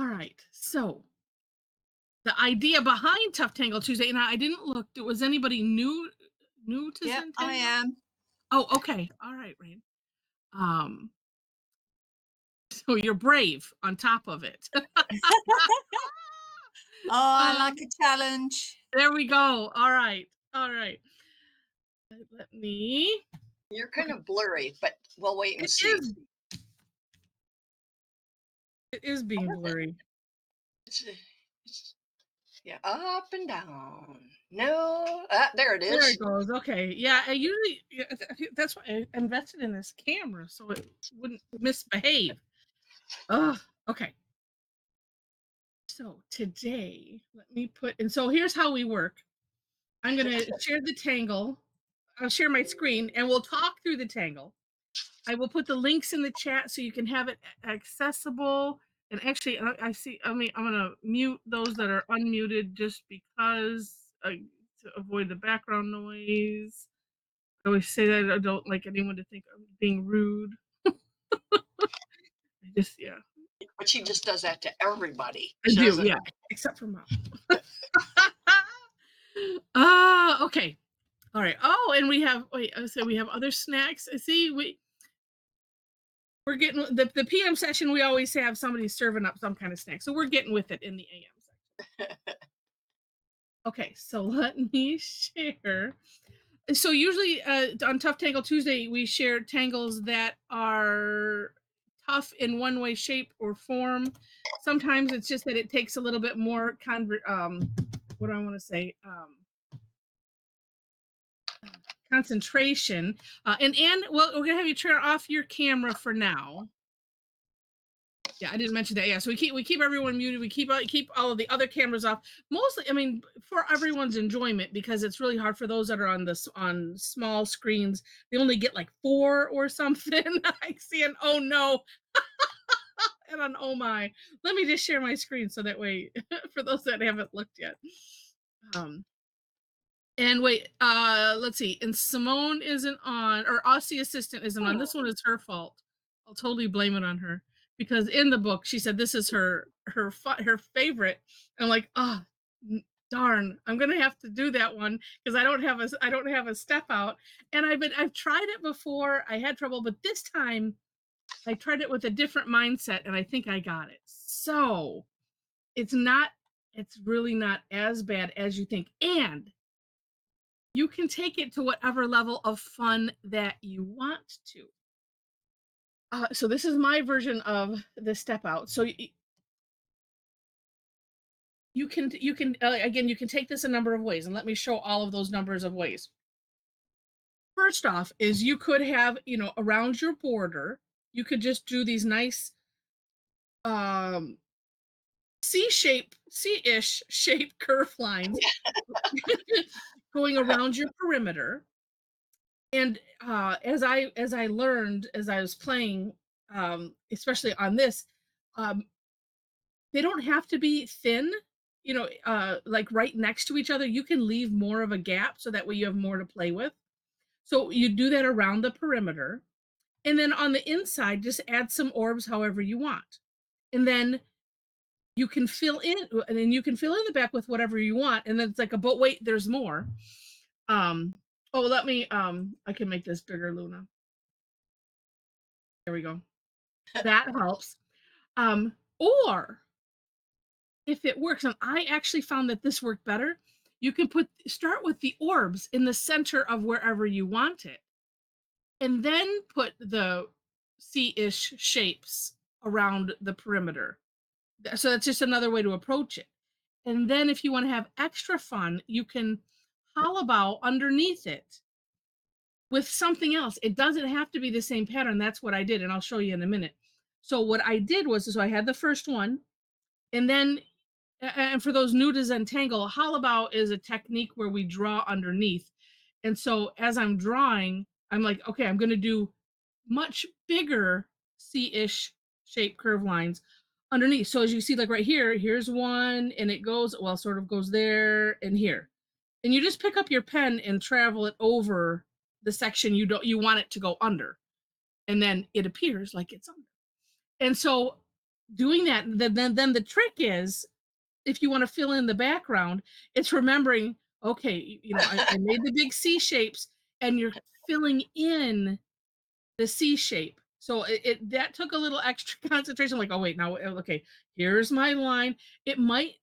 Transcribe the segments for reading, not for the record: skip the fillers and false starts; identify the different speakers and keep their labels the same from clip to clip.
Speaker 1: All right. So the idea behind Tough Tangle Tuesday, and I didn't look. Was anybody new to
Speaker 2: Yep, I
Speaker 1: Zentangle?
Speaker 2: am.
Speaker 1: Oh, okay. All right, Rain. Um, so you're brave on top of it.
Speaker 2: Oh, I like
Speaker 1: um,
Speaker 2: a challenge.
Speaker 1: there we go. All right. All right. Let me.
Speaker 2: You're kind
Speaker 1: Okay.
Speaker 2: of blurry, but we'll wait and
Speaker 1: It
Speaker 2: see.
Speaker 1: is. It is
Speaker 2: How
Speaker 1: being
Speaker 2: is it?
Speaker 1: blurry.
Speaker 2: It's yeah, up and down. No, there it
Speaker 1: There it
Speaker 2: is.
Speaker 1: goes. Okay. Yeah. I usually. Yeah, that's why I invested in this camera so it wouldn't misbehave. Ugh. Okay. So today, let me put. And so here's how we work. I'm gonna share the tangle. I'll share my screen, and we'll talk through the tangle. I will put the links in the chat so you can have it accessible. And actually, I see. I mean, I'm gonna mute those that are unmuted just because to avoid the background noise. I always say that I don't like anyone to think I'm being rude. I just yeah,
Speaker 2: But she just does that to everybody.
Speaker 1: I
Speaker 2: She
Speaker 1: do
Speaker 2: doesn't.
Speaker 1: yeah, except for mom. Okay. All right. Oh, and we have wait. So we have other snacks. See, we're getting the PM session. We always have somebody serving up some kind of snack, so we're getting with it in the AM section. Okay, so let me share. So usually on Tough Tangle Tuesday, we share tangles that are tough in one way, shape, or form. Sometimes it's just that it takes a little bit more what do I want to say? Concentration. And Anne, well, we're gonna have you turn off your camera for now. Yeah, I didn't mention that. Yeah, so we keep everyone muted. We keep all of the other cameras off. Mostly, I mean, for everyone's enjoyment, because it's really hard for those that are on small screens. They only get like 4 or something. I see an oh no and an oh my. Let me just share my screen so that way for those that haven't looked yet. And wait, let's see. And Simone isn't on, or Aussie assistant isn't on. This one is her fault. I'll totally blame it on her because in the book she said this is her favorite. I'm like, oh darn, I'm gonna have to do that one because I don't have a step out. And I've tried it before. I had trouble, but this time I tried it with a different mindset, and I think I got it. So it's not. It's really not as bad as you think, and you can take it to whatever level of fun that you want to. So this is my version of the step out. So you can again you can take this a number of ways, and let me show all of those numbers of ways. First off, is you could have around your border, you could just do these nice um C-ish shape curve lines going around your perimeter. And as I learned as I was playing, especially on this, um, they don't have to be thin, like right next to each other. You can leave more of a gap so that way you have more to play with. So you do that around the perimeter, and then on the inside, just add some orbs however you want, and then you can fill in, and then you can fill in the back with whatever you want, and then it's like, but wait, there's more. Um, oh, let me. I can make this bigger, Luna. There we go. That helps. Or if it works, and I actually found that this worked better, you can start with the orbs in the center of wherever you want it, and then put the C-ish shapes around the perimeter. So that's just another way to approach it. And then if you want to have extra fun, you can hollow underneath it with something else. It doesn't have to be the same pattern. That's what I did, and I'll show you in a minute. So what I did was, so I had the first one, and then, and for those new to Zentangle, hollabout is a technique where we draw underneath. And so as I'm drawing, I'm like, okay, I'm going to do much bigger C-ish shape curve lines underneath. So as you see, like right here, here's one, and it goes, well, sort of goes there and here. And you just pick up your pen and travel it over the section you want it to go under. And then it appears like it's under. And so doing that, then the trick is, if you want to fill in the background, it's remembering, okay, I made the big C shapes, and you're filling in the C shape. So that took a little extra concentration. Like, oh wait, now okay, here's my line. It might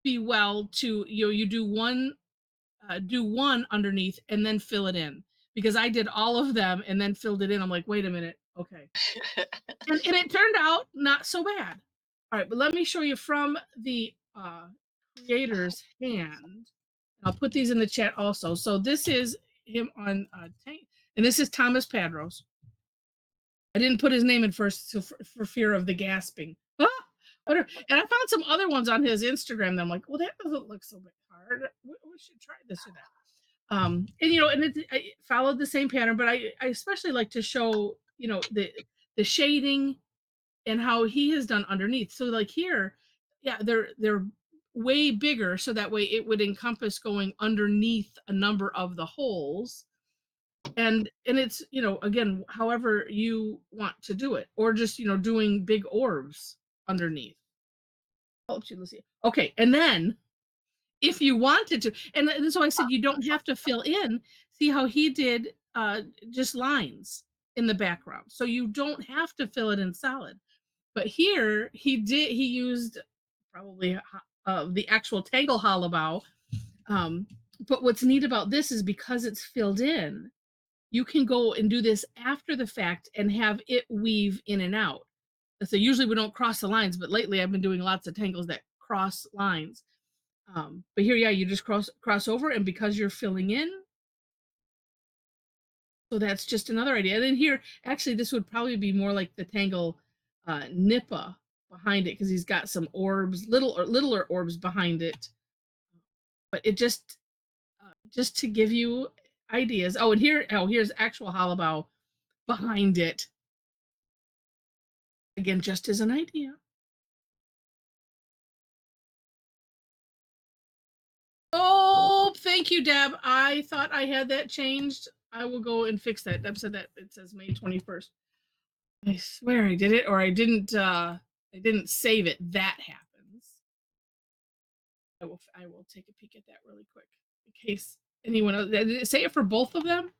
Speaker 1: be well to you do one underneath and then fill it in, because I did all of them and then filled it in. I'm like, wait a minute, okay, and it turned out not so bad. All right, but let me show you from the creator's hand. I'll put these in the chat also. So this is him on tank, and this is Tomas Padros. I didn't put his name in first, so for fear of the gasping. Ah! And I found some other ones on his Instagram that I'm like, well, that doesn't look so hard. We should try this or that. And I followed the same pattern, but I especially like to show the shading and how he has done underneath. So like here, yeah, they're way bigger, so that way it would encompass going underneath a number of the holes. And it's, again, however you want to do it, or just, doing big orbs underneath. Helps you see. Okay, and then if you wanted to, and so I said you don't have to fill in. See how he did just lines in the background, so you don't have to fill it in solid. But here he used probably the actual Tangle hollow bow. But what's neat about this is, because it's filled in, you can go and do this after the fact and have it weave in and out. So usually we don't cross the lines, but lately I've been doing lots of tangles that cross lines. But here, yeah, you just cross over, and because you're filling in, so that's just another idea. And then here, actually, this would probably be more like the Tangle Nippa behind it, because he's got some orbs, littler orbs behind it. But it just to give you ideas. Oh, and here's actual hollow bow behind it. Again, just as an idea. Oh, thank you, Deb. I thought I had that changed. I will go and fix that. Deb said that it says May 21st. I swear I did it, or I didn't save it. That happens. I will take a peek at that really quick in case anyone else. Did it say it for both of them?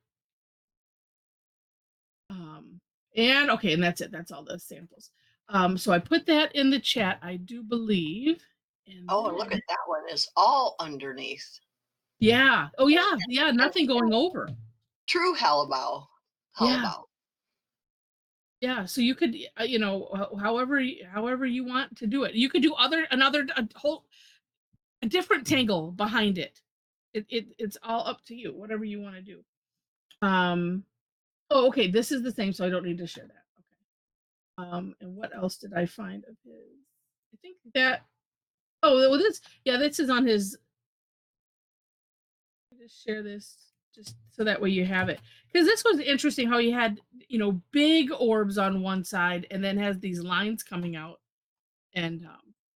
Speaker 1: And okay, and that's it. That's all the samples. So I put that in the chat, I do believe. And
Speaker 2: Oh, and look at that one. It's all underneath.
Speaker 1: Yeah. Oh yeah. Yeah. Nothing going over.
Speaker 2: True halibut. Halibut.
Speaker 1: Yeah. So you could, however you want to do it. You could do a different tangle behind it. It's all up to you. Whatever you want to do. Oh, okay. This is the same, so I don't need to share that. Okay. And what else did I find of his? I think that. Oh, well, this is on his. Just share this just so that way you have it, because this was interesting how he had big orbs on one side and then has these lines coming out, and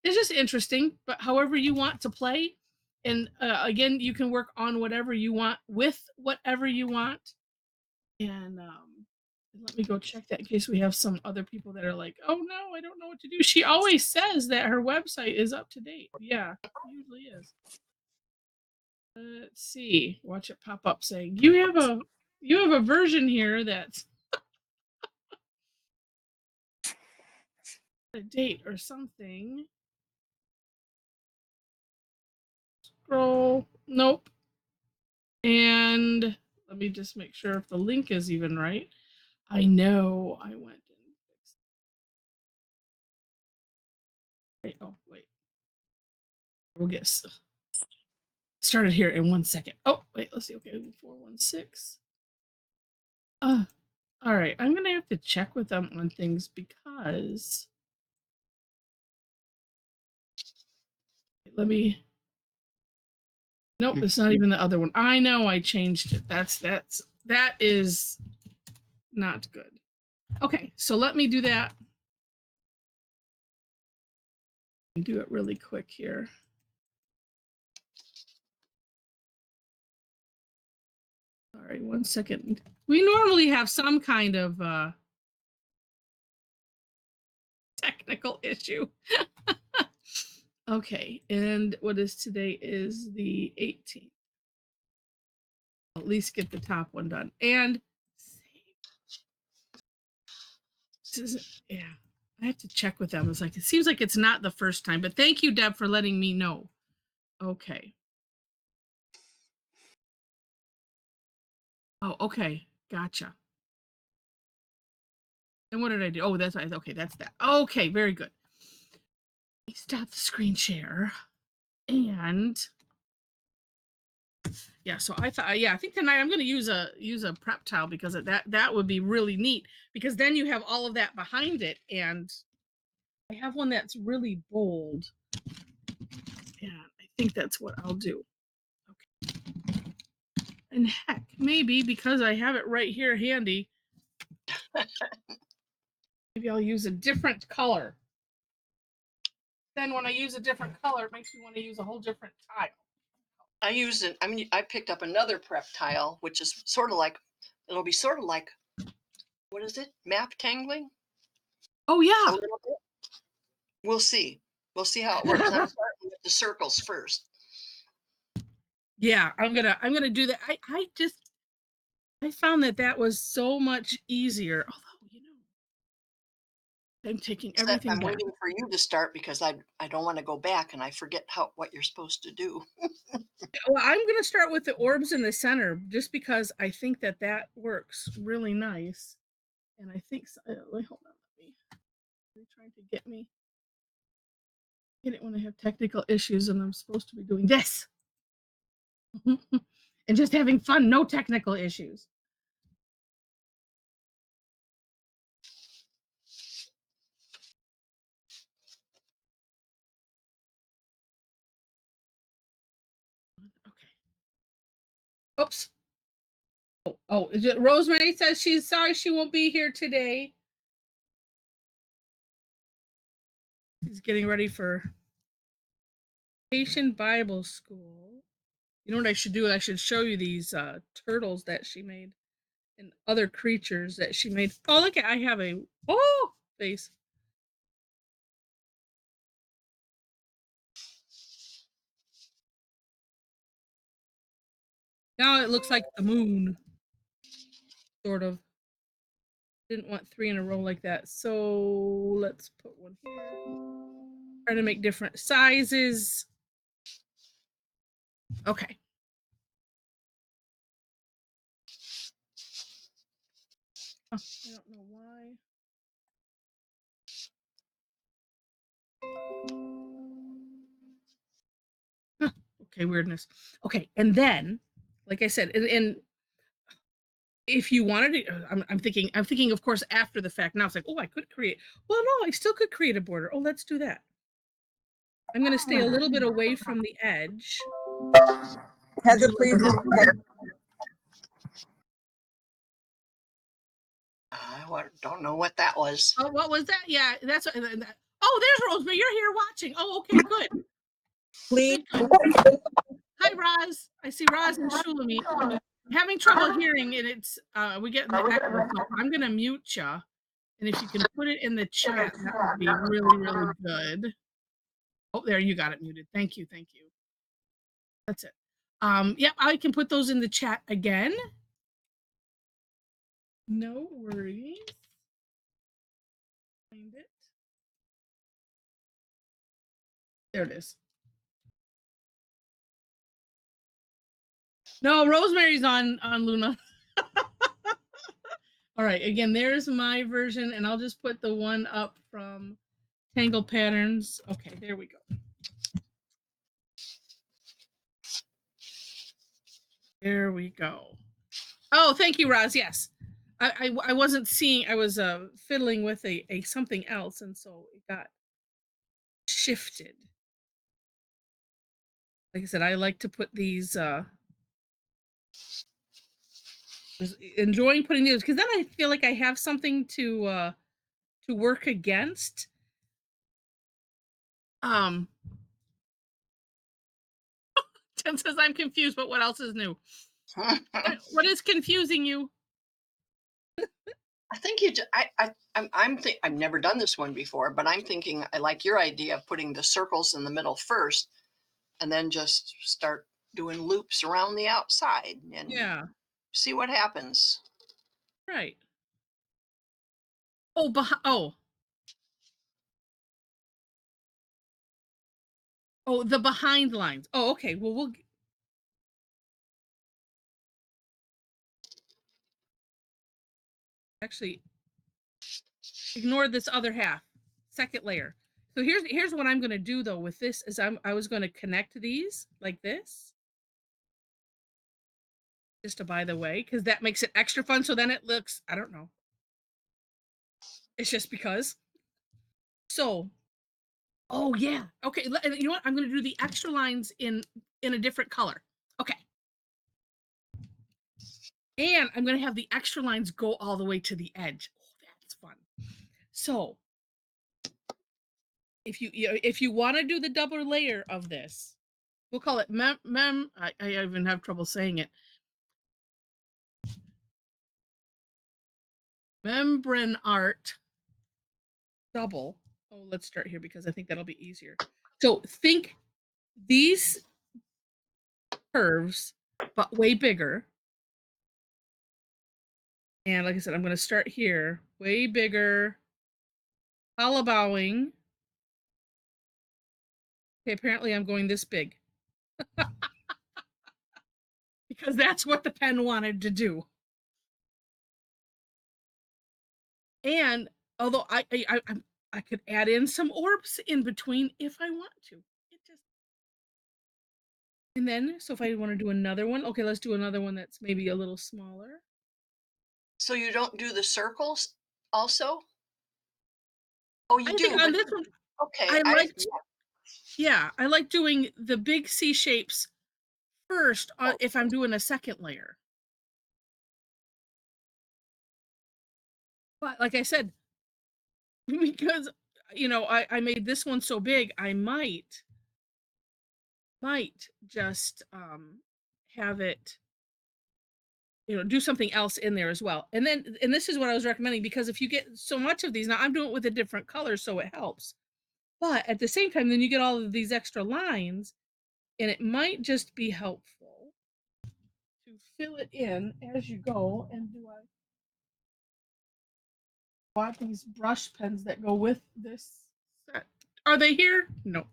Speaker 1: it's just interesting. But however you want to play, and again, you can work on whatever you want with whatever you want. And let me go check that in case we have some other people that are like, oh no, I don't know what to do. She always says that her website is up to date. Yeah, it usually is. Let's see. Watch it pop up saying you have a version here that's a date or something. Scroll. Nope. And let me just make sure if the link is even right. I know I went and fixed it. Oh, wait. We'll get started here in 1 second. Oh, wait, let's see. Okay, 416. All right. I'm gonna have to check with them on things, because let me. Nope, it's not even the other one. I know I changed it. That is not good. Okay, so let me do that. Do it really quick here. All right, 1 second. We normally have some kind of technical technical issue. Okay, and what is today is the 18th. At least get the top one done. And yeah, I have to check with them. It's like, it seems like it's not the first time, but thank you, Deb, for letting me know. Okay. Oh, okay. Gotcha. And what did I do? Oh, that's right. Okay, that's that. Okay, very good. Stop the screen share. And yeah, so I thought, yeah, I think tonight I'm going to use a prep tile because that would be really neat, because then you have all of that behind it. And I have one that's really bold. Yeah, I think that's what I'll do. Okay. And heck, maybe because I have it right here handy, maybe I'll use a different color. Then when I use a different color, it makes me want to use a whole different tile.
Speaker 2: I picked up another prep tile, which is sort of like, it'll be sort of like, what is it? Map tangling?
Speaker 1: Oh
Speaker 2: A
Speaker 1: yeah.
Speaker 2: little bit. We'll see. We'll see how it works. I'm starting with the circles first.
Speaker 1: Yeah, I'm gonna do that. I found that was so much easier. Although, I'm taking
Speaker 2: Except
Speaker 1: everything
Speaker 2: I'm
Speaker 1: back.
Speaker 2: waiting for you to start because I don't want to go back and I forget what you're supposed to do.
Speaker 1: Well, I'm gonna start with the orbs in the center just because I think that works really nice. And I think so, hold on, they're trying to get me. I didn't want to have technical issues, and I'm supposed to be doing this and just having fun, no technical issues. Okay. Oops. Oh, Rosemary says she's sorry she won't be here today. She's getting ready for Haitian Bible School. You know what I should do? I should show you these turtles that she made and other creatures that she made. Oh, look, I have a face. Now it looks like the moon, sort of. Didn't want 3 in a row like that. So let's put one here. Try to make different sizes. Okay. Oh, I don't know why. Huh. Okay, weirdness. Okay, and then, like I said, and if you wanted to, I'm thinking, of course, after the fact. Now it's like, oh, I could create. Well, no, I still could create a border. Oh, let's do that. I'm going to stay a little bit away from the edge.
Speaker 3: Heather, please.
Speaker 2: I don't know what that was.
Speaker 1: Oh, what was that? Yeah, that's what. Oh, there's Rosemary. You're here watching. Oh, okay, good.
Speaker 3: Please.
Speaker 1: Hi, Roz. I see Roz and Shulamit. I'm having trouble hearing, and it's we get the echo. So I'm gonna mute you, and if you can put it in the chat, that would be really, really good. Oh, there, you got it muted. Thank you, thank you. That's it. Yep, I can put those in the chat again. No worries. Find it. There it is. No, Rosemary's on Luna. All right, again, there's my version, and I'll just put the one up from Tangle Patterns. Okay, there we go. There we go. Oh, thank you, Roz. Yes. I wasn't seeing, I was fiddling with a something else, and so it got shifted. Like I said, I like to put these enjoying putting these because then I feel like I have something to work against. Tim says I'm confused, but what else is new? What is confusing you?
Speaker 2: I think you. I've never done this one before, but I'm thinking I like your idea of putting the circles in the middle first, and then just start doing loops around the outside and
Speaker 1: Yeah,
Speaker 2: see what happens.
Speaker 1: right. Oh, oh, the behind lines. Oh, okay. Well, we'll actually ignore this other half. Second layer. So here's what I'm going to do though with this is I was going to connect these like this. Just a by the way, because that makes it extra fun. So then it looks, I don't know. It's just because. So, oh yeah. Okay, you know what? I'm going to do the extra lines in a different color. Okay. And I'm going to have the extra lines go all the way to the edge. Oh, that's fun. So, if you want to do the double layer of this, we'll call it I even have trouble saying it. Membranart double. Oh, let's start here because I think that'll be easier. So think these curves, but way bigger. And like I said, I'm going to start here, way bigger, hollow bowing. Okay, apparently I'm going this big because that's what the pen wanted to do. And although I could add in some orbs in between if I want to. It just and then so if I want to do another one, okay, let's do another one that's maybe a little smaller.
Speaker 2: So you don't do the circles also? Oh, you
Speaker 1: I think
Speaker 2: do,
Speaker 1: on
Speaker 2: but
Speaker 1: this one,
Speaker 2: okay.
Speaker 1: I like yeah, I like doing the big C shapes first if I'm doing a second layer. But like I said, because I made this one so big, I might just have it do something else in there as well. And this is what I was recommending because if you get so much of these, now I'm doing it with a different color so it helps. But at the same time, then you get all of these extra lines and it might just be helpful to fill it in as you go. And do I want these brush pens that go with this set? Are they here? No.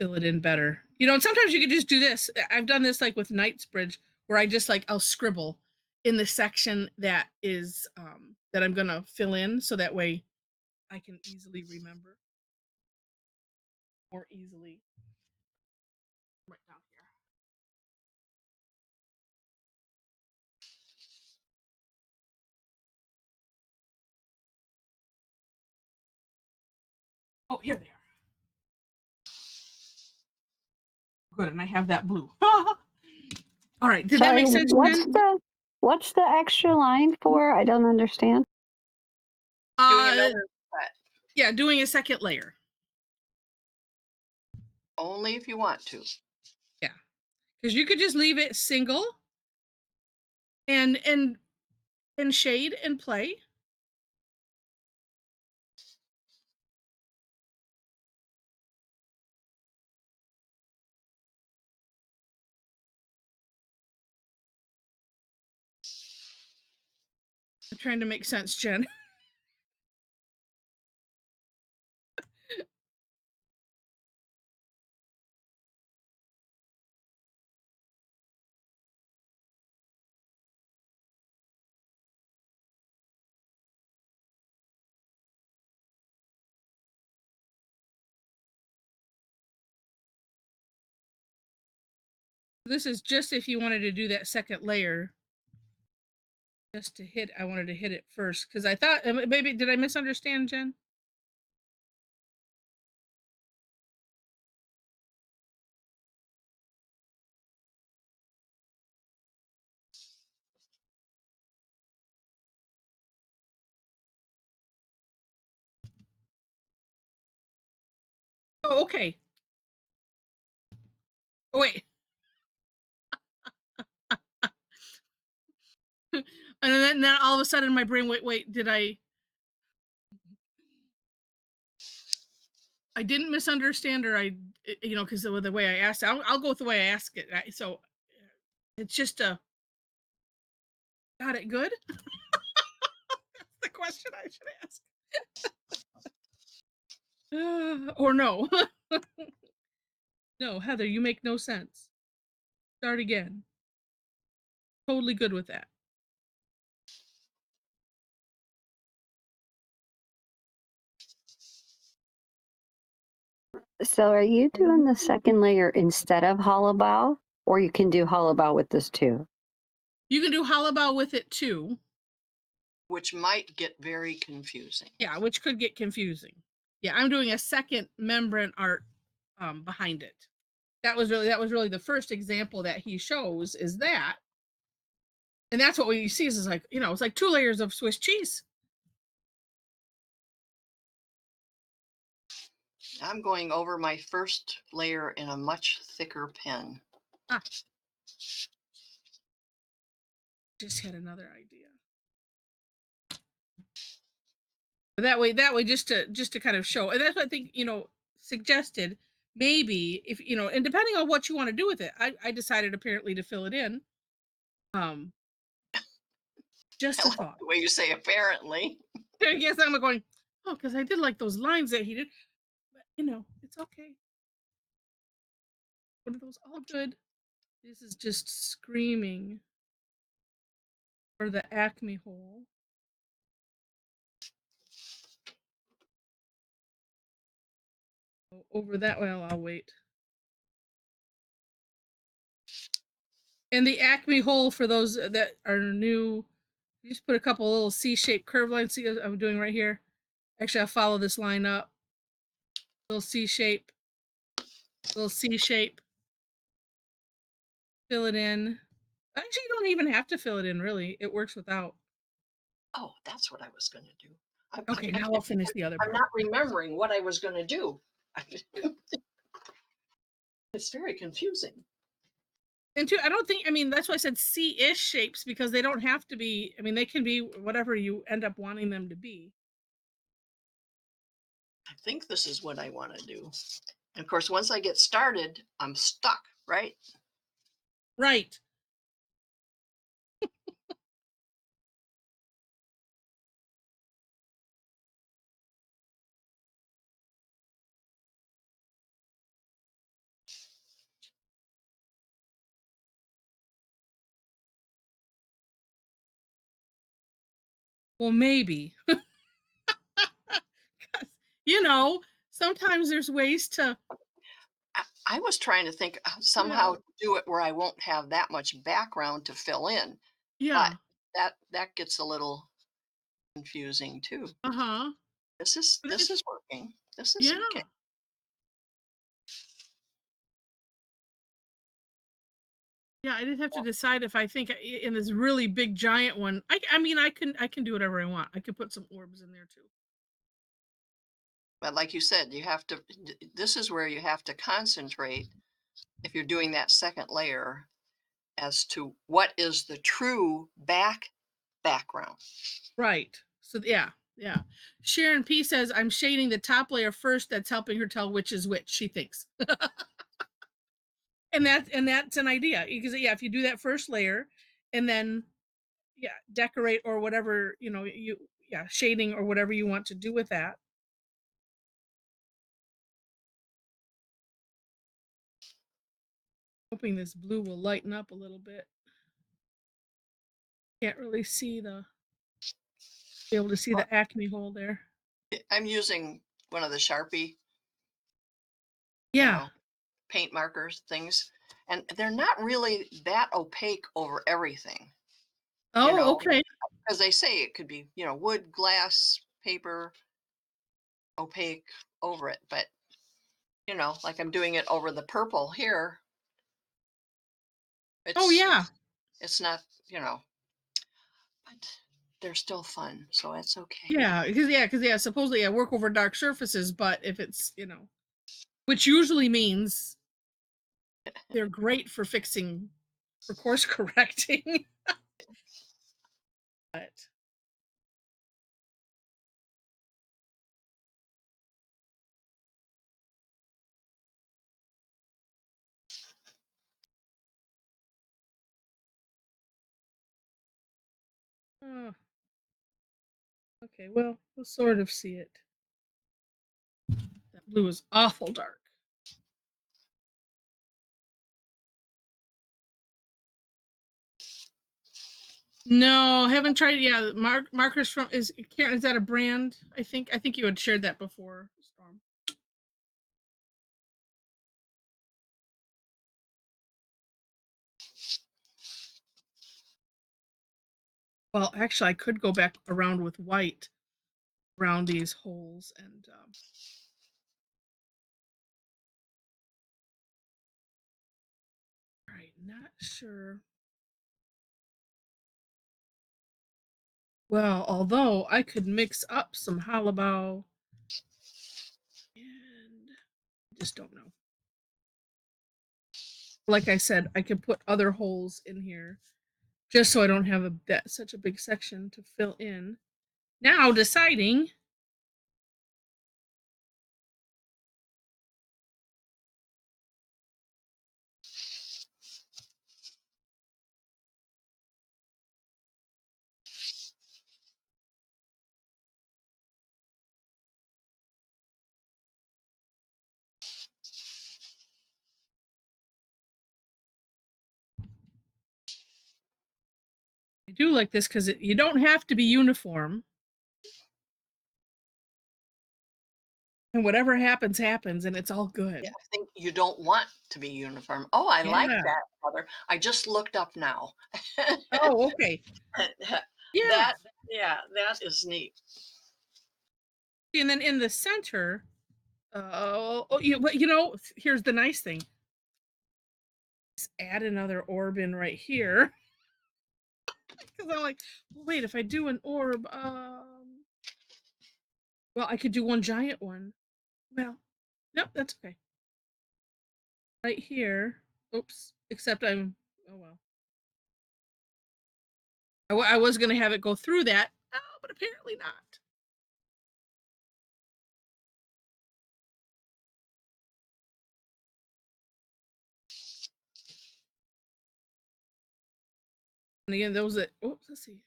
Speaker 1: Fill it in better. And sometimes you can just do this. I've done this like with Knightsbridge where I just I'll scribble in the section that is that I'm gonna fill in so that way I can easily remember more easily. Right down here. Oh, here they are. Good, and I have that blue. All right, did that
Speaker 4: Sorry,
Speaker 1: make sense, Jen?
Speaker 4: what's the extra line for? I don't understand.
Speaker 2: Doing another set.
Speaker 1: Yeah, doing a second layer.
Speaker 2: Only if you want to.
Speaker 1: Yeah, because you could just leave it single and shade and play. I'm trying to make sense, Jen. This is just if you wanted to do that second layer. Just to hit, I wanted to hit it first because I thought maybe did I misunderstand, Jen? Oh, okay. Oh, wait. And then now all of a sudden my brain, wait, did I didn't misunderstand, or because of the way I asked, I'll go with the way I ask it. So it's just got it good? That's the question I should ask. Or no. No, Heather, you make no sense. Start again. Totally good with that.
Speaker 4: So are you doing the second layer instead of hollow bow? Or you can do hollow bow with this too?
Speaker 1: You can do hollow bow with it too.
Speaker 2: Which might get very confusing.
Speaker 1: Yeah, which could get confusing. Yeah, I'm doing a second Membranart behind it. That was really the first example that he shows, is that. And that's what we see is like, it's like 2 layers of Swiss cheese.
Speaker 2: I'm going over my first layer in a much thicker pen.
Speaker 1: Just had another idea. That way, just to kind of show, and that's what I think, suggested. Maybe if and depending on what you want to do with it, I decided apparently to fill it in. Just
Speaker 2: I
Speaker 1: a
Speaker 2: like
Speaker 1: thought.
Speaker 2: the way you say apparently.
Speaker 1: I guess I'm going, because I did like those lines that he did, but it's okay. What are those? All good. This is just screaming for the Acme hole. Over that way, I'll wait. And the Acme hole, for those that are new, you just put a couple little C-shaped curve lines. See what I'm doing right here? Actually, I'll follow this line up. Little C-shape, little C-shape. Fill it in. Actually, you don't even have to fill it in, really. It works without.
Speaker 2: Oh, that's what I was going to do.
Speaker 1: Okay, now I'll finish the other part.
Speaker 2: I'm not remembering what I was going to do. It's very confusing.
Speaker 1: And two, I don't think, that's why I said C-ish shapes, because they don't have to be, they can be whatever you end up wanting them to be.
Speaker 2: I think this is what I want to do. And of course, once I get started, I'm stuck, right?
Speaker 1: Right. Well, maybe. Sometimes there's ways to.
Speaker 2: I was trying to think somehow to do it where I won't have that much background to fill in.
Speaker 1: Yeah.
Speaker 2: But that gets a little confusing too.
Speaker 1: Uh-huh.
Speaker 2: This is working. This is
Speaker 1: Yeah.
Speaker 2: okay.
Speaker 1: Yeah, I did have to decide if I think in this really big giant one, I can do whatever I want. I could put some orbs in there too.
Speaker 2: But like you said, you have to, this is where you have to concentrate if you're doing that second layer as to what is the true background.
Speaker 1: Right. So yeah. Sharon P says, I'm shading the top layer first. That's helping her tell which is which, she thinks. and that's an idea, because if you do that first layer and then decorate or whatever, shading or whatever you want to do with that. Hoping this blue will lighten up a little bit. Can't really see be able to see the Acme hole there.
Speaker 2: I'm using one of the Sharpie paint markers things, and they're not really that opaque over everything.
Speaker 1: Okay.
Speaker 2: Because they say it could be, wood, glass, paper, opaque over it, but like I'm doing it over the purple here. It's not, but they're still fun, so it's okay.
Speaker 1: Yeah, because supposedly I work over dark surfaces, but if it's, which usually means they're great for fixing, for course correcting. But oh, okay, well, we'll sort of see it. That blue is awful dark. No, haven't tried. Yeah, markers from is Karen. Is that a brand? I think you had shared that before, Storm. Well, actually, I could go back around with white around these holes and. All right, not sure. Well, although I could mix up some halibut and just don't know. Like I said, I could put other holes in here just so I don't have such a big section to fill in. Now deciding. I do like this because you don't have to be uniform. And whatever happens, happens, and it's all good.
Speaker 2: Yeah, I think you don't want to be uniform. Oh, I like
Speaker 1: Yeah.
Speaker 2: that, Mother. I just looked up now.
Speaker 1: Oh, okay. Yeah.
Speaker 2: That, yeah, that is neat.
Speaker 1: And then in the center, here's the nice thing. Let's add another orb in right here. Because I'm like, well, wait, if I do an orb, well, I could do one giant one. Well, nope, that's okay. Right here. Oops. Except oh well. I was going to have it go through that. Oh, but apparently not. And again, those that, oops, let's see.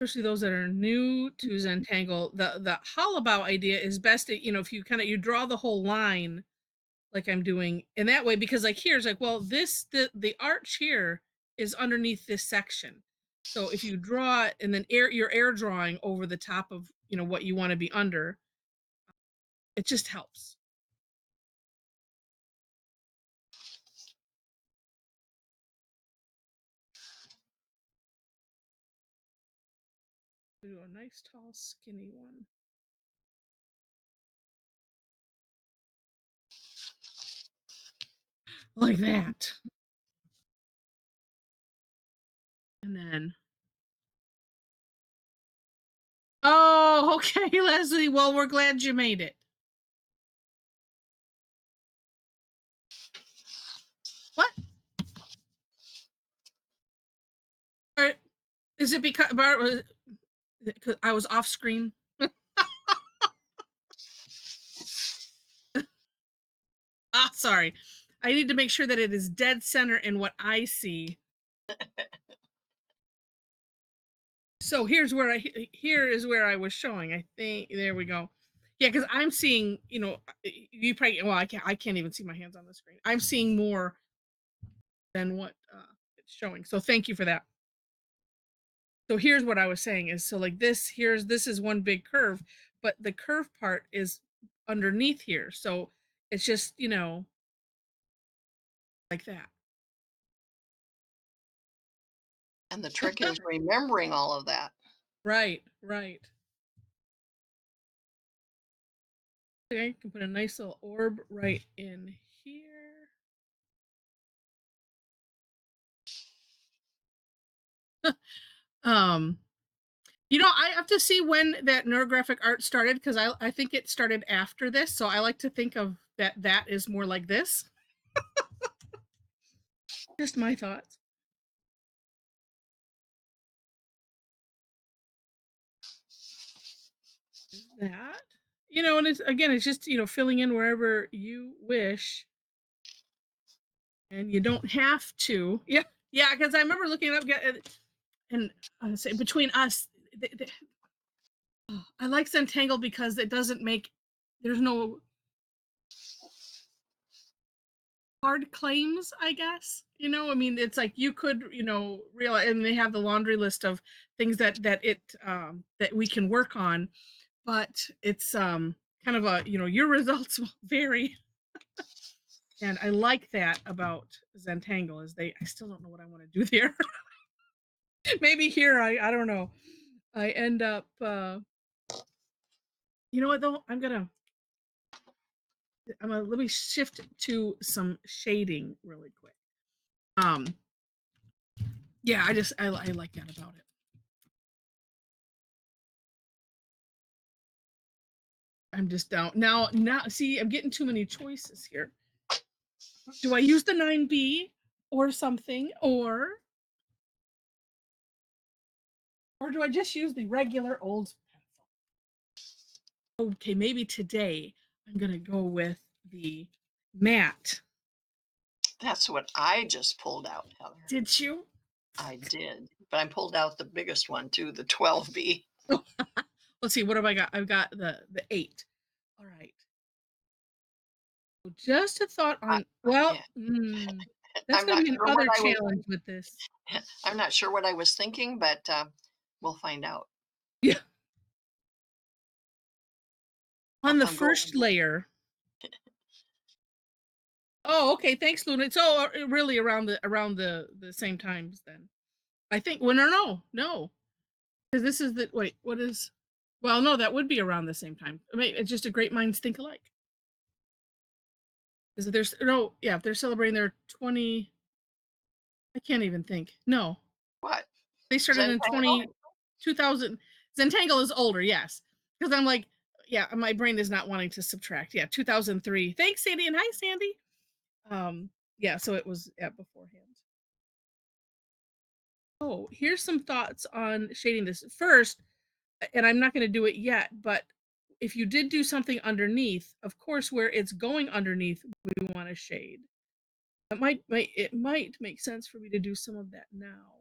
Speaker 1: Especially those that are new to Zentangle, the hollabout idea is best, if you draw the whole line like I'm doing in that way, because like here's like, well, the arch here is underneath this section. So if you draw it and then your air drawing over the top of, what you want to be under, it just helps. Do a nice tall skinny one. Like that. And then oh, okay, Leslie. Well, we're glad you made it. What? Or is it because I was off screen? Sorry. I need to make sure that it is dead center in what I see. So here is where I was showing. I think there we go. Yeah, because I'm seeing, you probably I can't even see my hands on the screen. I'm seeing more than what it's showing. So thank you for that. So here's what I was saying is, so like this is one big curve, but the curve part is underneath here. So it's just, like that.
Speaker 2: And the trick is remembering all of that.
Speaker 1: Right. Okay, you can put a nice little orb right in here. I have to see when that neurographic art started, because I think it started after this. So I like to think of that is more like this. Just my thoughts. That, and it's just, filling in wherever you wish. And you don't have to. Yeah. Yeah. Because I remember looking up and say between us, I like Zentangle because it doesn't there's no hard claims, I guess. I mean, it's like you could, realize, and they have the laundry list of things that we can work on, but it's kind of a, your results will vary. And I like that about Zentangle is I still don't know what I want to do there. Maybe here, I don't know. I end up, you know what though? Let me shift to some shading really quick. Yeah, I like that about it. I'm just down now. See, I'm getting too many choices here. Do I use the 9B or something, or do I just use the regular old pencil? Okay, maybe today I'm gonna go with the matte.
Speaker 2: That's what I just pulled out, Heather.
Speaker 1: Did you?
Speaker 2: I did, but I pulled out the biggest one too, the 12B.
Speaker 1: Let's see, what have I got? I've got the 8. All right. So just a thought on, that's
Speaker 2: I'm
Speaker 1: going
Speaker 2: not
Speaker 1: to be
Speaker 2: sure
Speaker 1: another
Speaker 2: what I was-
Speaker 1: challenge with this.
Speaker 2: I'm not sure what I was thinking, but we'll find out.
Speaker 1: Yeah. On the
Speaker 2: I'm
Speaker 1: first
Speaker 2: going-
Speaker 1: layer. Oh, okay. Thanks, Luna. It's all really around the same times then. I think. Well, no. Because this is what is? Well, no, that would be around the same time. I mean, it's just a great minds think alike. Is it there's no? Yeah, if they're celebrating their 20. I can't even think. No.
Speaker 2: What?
Speaker 1: They started in 2000. Zentangle is older, yes. Because I'm like, yeah, my brain is not wanting to subtract. Yeah, 2003. Thanks, Sandy, and hi, Sandy. Yeah, so it was beforehand. Oh, here's some thoughts on shading this. First, and I'm not going to do it yet, but if you did do something underneath, of course, where it's going underneath, we want to shade. It might make sense for me to do some of that now.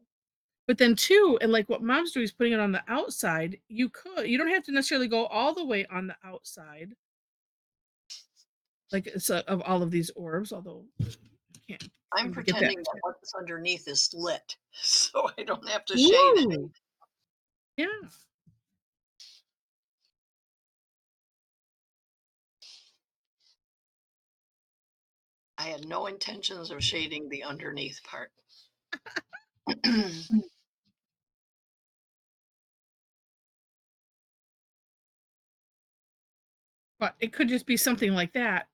Speaker 1: But then too, and like what Mom's doing is putting it on the outside. You don't have to necessarily go all the way on the outside. Like it's of all of these orbs, although you can't.
Speaker 2: I'm pretending that what's underneath is lit, so I don't have to shade it.
Speaker 1: Yeah.
Speaker 2: I had no intentions of shading the underneath part.
Speaker 1: But it could just be something like that.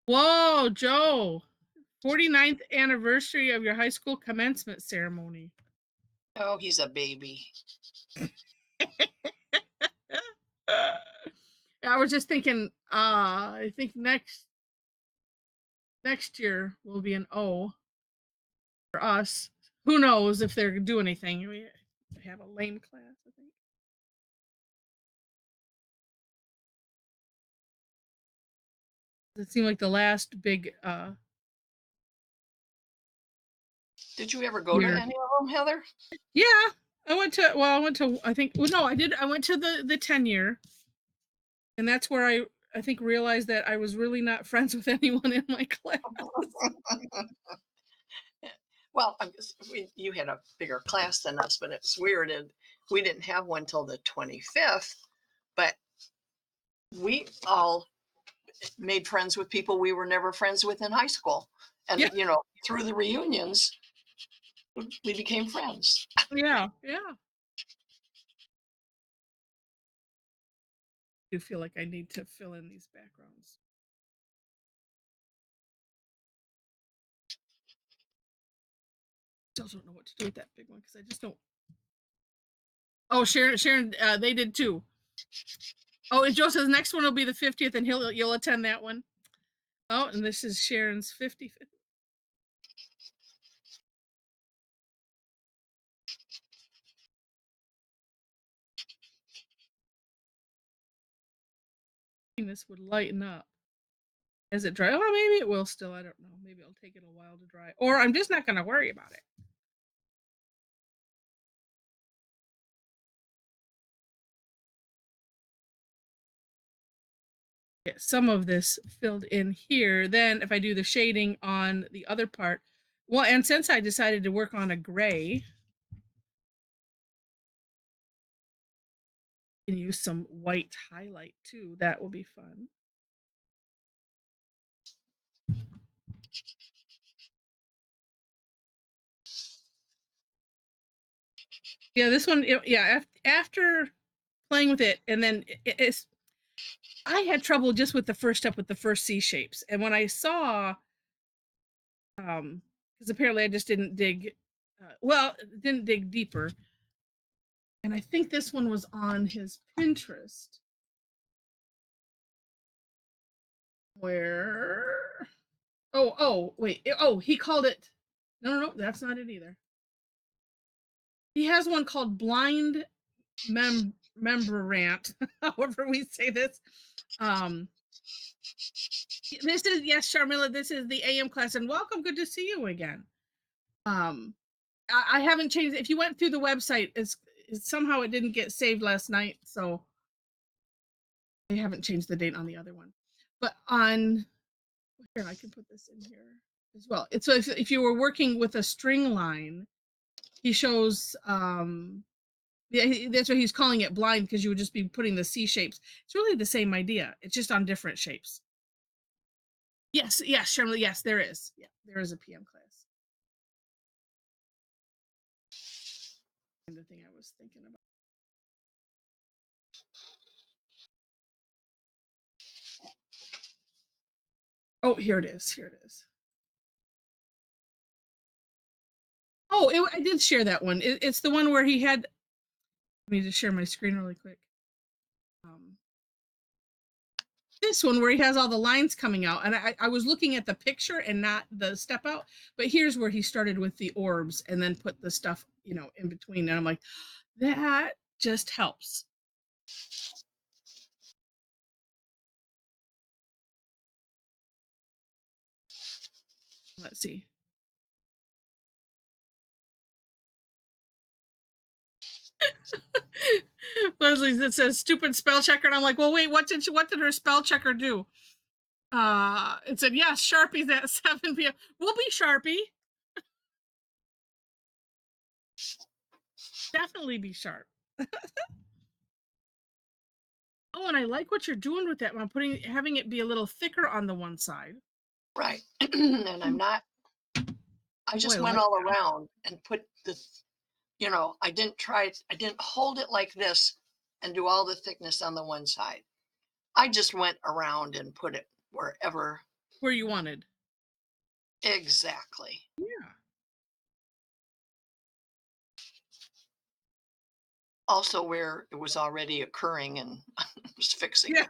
Speaker 1: Whoa, Joe. 49th anniversary of your high school commencement ceremony.
Speaker 2: Oh, he's a baby.
Speaker 1: I was just thinking, I think next year will be an O for us. Who knows if they're do anything? We have a lame class, I think. It seemed like the last big
Speaker 2: Did you ever go to any of them, Heather?
Speaker 1: Yeah, I went to I think, well, no, I went to the 10-year, and that's where I think realized that I was really not friends with anyone in my class.
Speaker 2: Well, you had a bigger class than us, but it's weird. And we didn't have one till the 25th, but we all made friends with people we were never friends with in high school. And, through the reunions, we became friends.
Speaker 1: Yeah. I do feel like I need to fill in these backgrounds. Still don't know what to do with that big one because I just don't. Oh, Sharon, they did too. Oh, and Joe says next one will be the 50th, and you'll attend that one. Oh, and this is Sharon's 50th. This would lighten up as it dries. Oh, maybe it will still. I don't know. Maybe it'll take it a while to dry, or I'm just not going to worry about it. Get some of this filled in here. Then if I do the shading on the other part, well, and since I decided to work on a gray, I can use some white highlight too. That will be fun. Yeah, this one, yeah, after playing with it, and then it's, I had trouble just with the first step with the first C shapes. And when I saw, because apparently I just didn't dig, didn't dig deeper. And I think this one was on his Pinterest. Where, wait, he called it, no, that's not it either. He has one called Blind Membranart, however we say this. This is, yes, Sharmila, this is the AM class, and welcome. Good to see you again. I haven't changed. If you went through the website, it's somehow it didn't get saved last night, so I haven't changed the date on the other one. But on here, I can put this in here as well. It's so if you were working with a string line, he shows yeah, that's what he's calling it, blind, because you would just be putting the C shapes. It's really the same idea. It's just on different shapes. Yes, Sharmila, yes, there is. Yeah, there is a PM class. The thing I was thinking about. Oh, here it is. Here it is. Oh, I did share that one. It's the one where he had. Let me just share my screen really quick. This one where he has all the lines coming out, and I was looking at the picture and not the step out. But here's where he started with the orbs and then put the stuff, in between. And I'm like, that just helps. Let's see. Leslie, it says stupid spell checker, and I'm like, well, wait, what did her spell checker do? It said, yes, Sharpie's at 7 p.m. We'll be Sharpie. Definitely be sharp. Oh, and I like what you're doing with that. I'm having it be a little thicker on the one side.
Speaker 2: Right. And I'm not, I just went all around and put the, I didn't hold it like this and do all the thickness on the one side. I just went around and put it wherever.
Speaker 1: Where you wanted.
Speaker 2: Exactly.
Speaker 1: Yeah.
Speaker 2: Also where it was already occurring and was fixing it.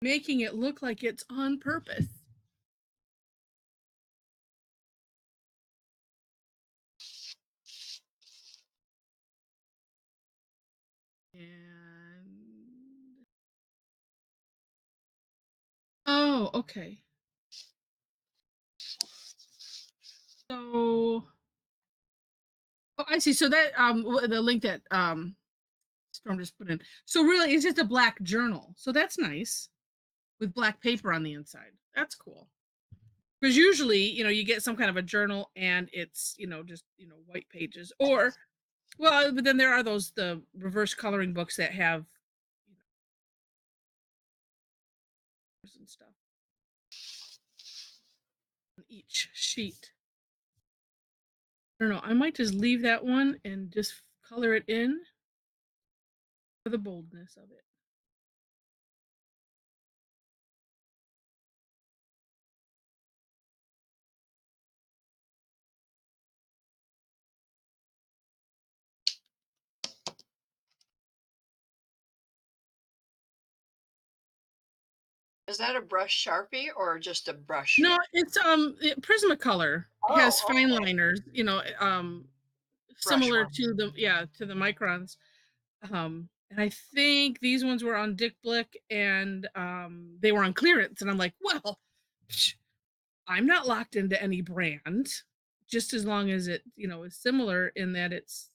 Speaker 1: Making it look like it's on purpose. And oh, okay. So, I see. So that the link that Storm just put in. So really, it's just a black journal. So that's nice, with black paper on the inside. That's cool. Because usually, you get some kind of a journal and it's, just, white pages, or, well, but then there are the reverse coloring books that have, and stuff on each sheet. I don't know. I might just leave that one and just color it in for the boldness of it.
Speaker 2: Is that a brush Sharpie or just a brush?
Speaker 1: No, it's Prismacolor has
Speaker 2: Oh,
Speaker 1: fine
Speaker 2: okay.
Speaker 1: liners,
Speaker 2: Brush
Speaker 1: similar
Speaker 2: one.
Speaker 1: to the Microns. And I think these ones were on Dick Blick and they were on clearance. And I'm like, well, psh, I'm not locked into any brand, just as long as it, is similar in that it's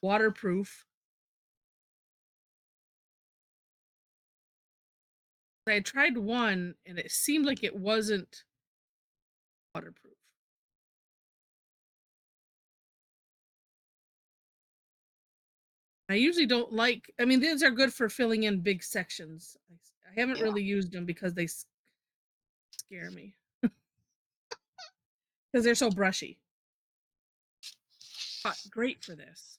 Speaker 1: waterproof. I tried one and it seemed like it wasn't waterproof. I usually don't like, I mean, these are good for filling in big sections. I haven't
Speaker 2: Yeah.
Speaker 1: really used them because they scare me because they're so brushy. But great for this.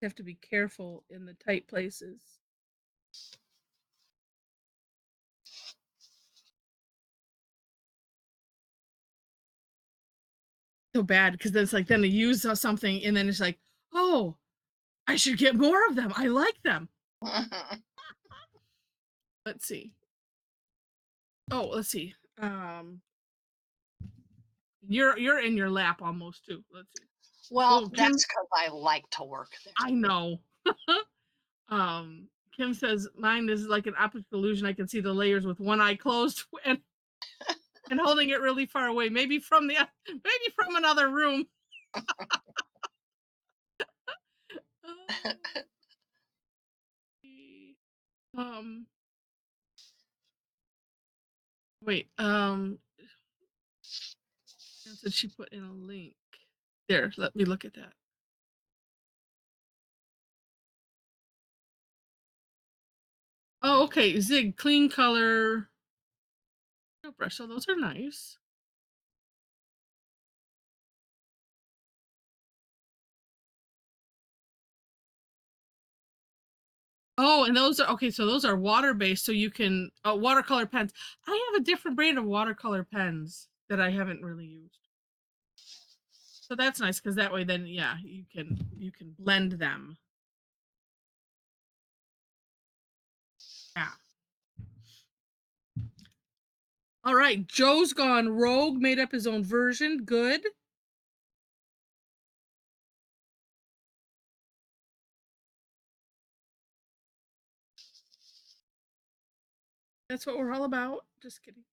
Speaker 1: You have to be careful in the tight places. So bad because then it's like then to use something and then it's like, oh, I should get more of them. I like them. Let's see. Oh, let's see. You're in your lap almost too. Let's see.
Speaker 2: Well,
Speaker 1: Oh, Kim,
Speaker 2: that's because I like to work there.
Speaker 1: I know. Kim says mine is like an optical illusion. I can see the layers with one eye closed and holding it really far away, maybe from another room. um, wait. Said she put in a link. There, let me look at that. Oh, okay. Zig clean color brush. So those are nice. Oh, and those are okay. So those are water based. So you can watercolor pens. I have a different brand of watercolor pens that I haven't really used. So that's nice because that way, then yeah, you can blend them. Yeah. All right. Joe's gone rogue. Made up his own version. Good. That's what we're all about. Just kidding.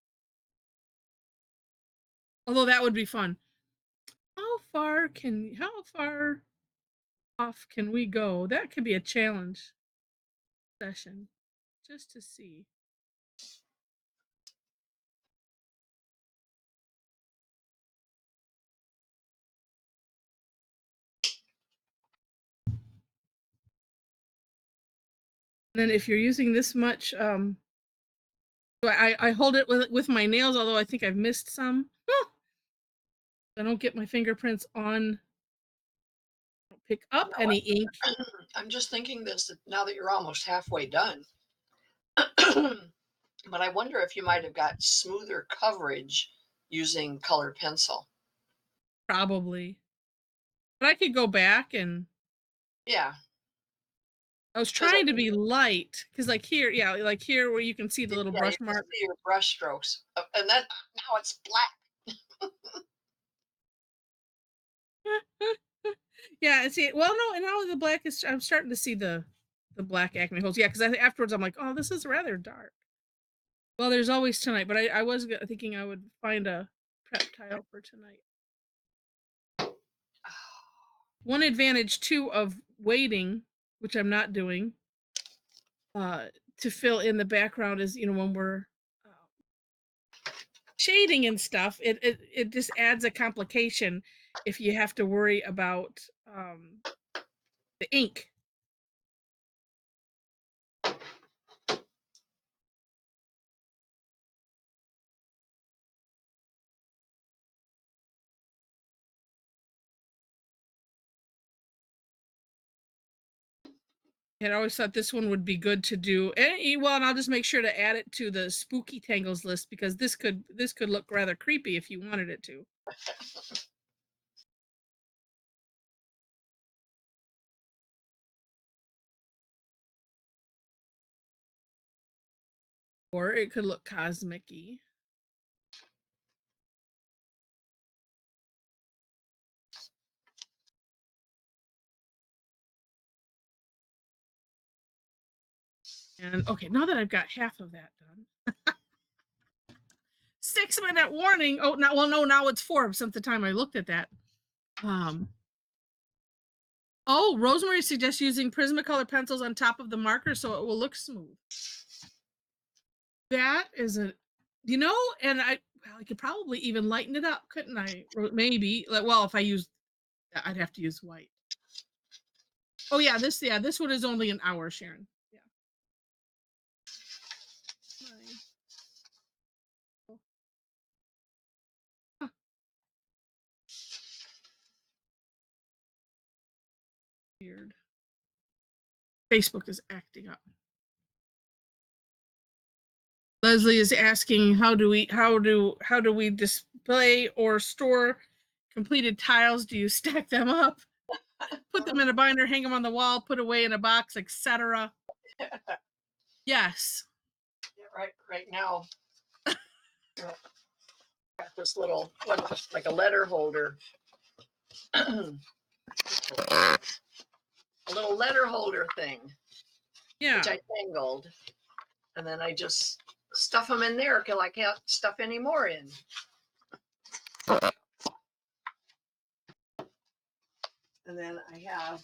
Speaker 1: Although that would be fun. How far off can we go? That could be a challenge session just to see. And then if you're using this much, I hold it with my nails, although I think I've missed some. I don't get my fingerprints on, don't pick up
Speaker 2: You know
Speaker 1: any
Speaker 2: what?
Speaker 1: ink.
Speaker 2: I'm just thinking this now that you're almost halfway done. But I wonder if you might have got smoother coverage using colored pencil.
Speaker 1: Probably. But I could go back and
Speaker 2: Yeah,
Speaker 1: I was
Speaker 2: because I
Speaker 1: trying to
Speaker 2: mean,
Speaker 1: be light because like here, yeah, like here where you can see the little
Speaker 2: yeah, you
Speaker 1: brush
Speaker 2: can
Speaker 1: mark.
Speaker 2: see your brush strokes, and then now it's black.
Speaker 1: Yeah, and see, well, no, and now the black is. I'm starting to see the black acne holes. Yeah, because afterwards I'm like, oh, this is rather dark. Well, there's always tonight, but I was thinking I would find a prep tile for tonight. One advantage too of waiting, which I'm not doing, to fill in the background is when we're shading and stuff. It just adds a complication if you have to worry about the ink. I always thought this one would be good to do. Well, and I'll just make sure to add it to the spooky tangles list because this could look rather creepy if you wanted it to. Or it could look cosmic-y. And okay, now that I've got half of that done. 6-minute warning. Oh, now, well, no, now it's 4 since the time I looked at that. Oh, Rosemary suggests using Prismacolor pencils on top of the marker so it will look smooth. That is a, and I could probably even lighten it up, couldn't I? Maybe. Well, if I use, I'd have to use white. Oh yeah, this one is only an hour, Sharon. Yeah. Huh. Weird. Facebook is acting up. Leslie is asking, how do we display or store completed tiles? Do you stack them up, put them in a binder, hang them on the wall, put away in a box, etc.? Yes.
Speaker 2: Yeah, right now, got this little, like a letter holder. A little letter holder thing.
Speaker 1: Yeah.
Speaker 2: Which I tangled. And then I just stuff them in there till I can't stuff any more in. And then I have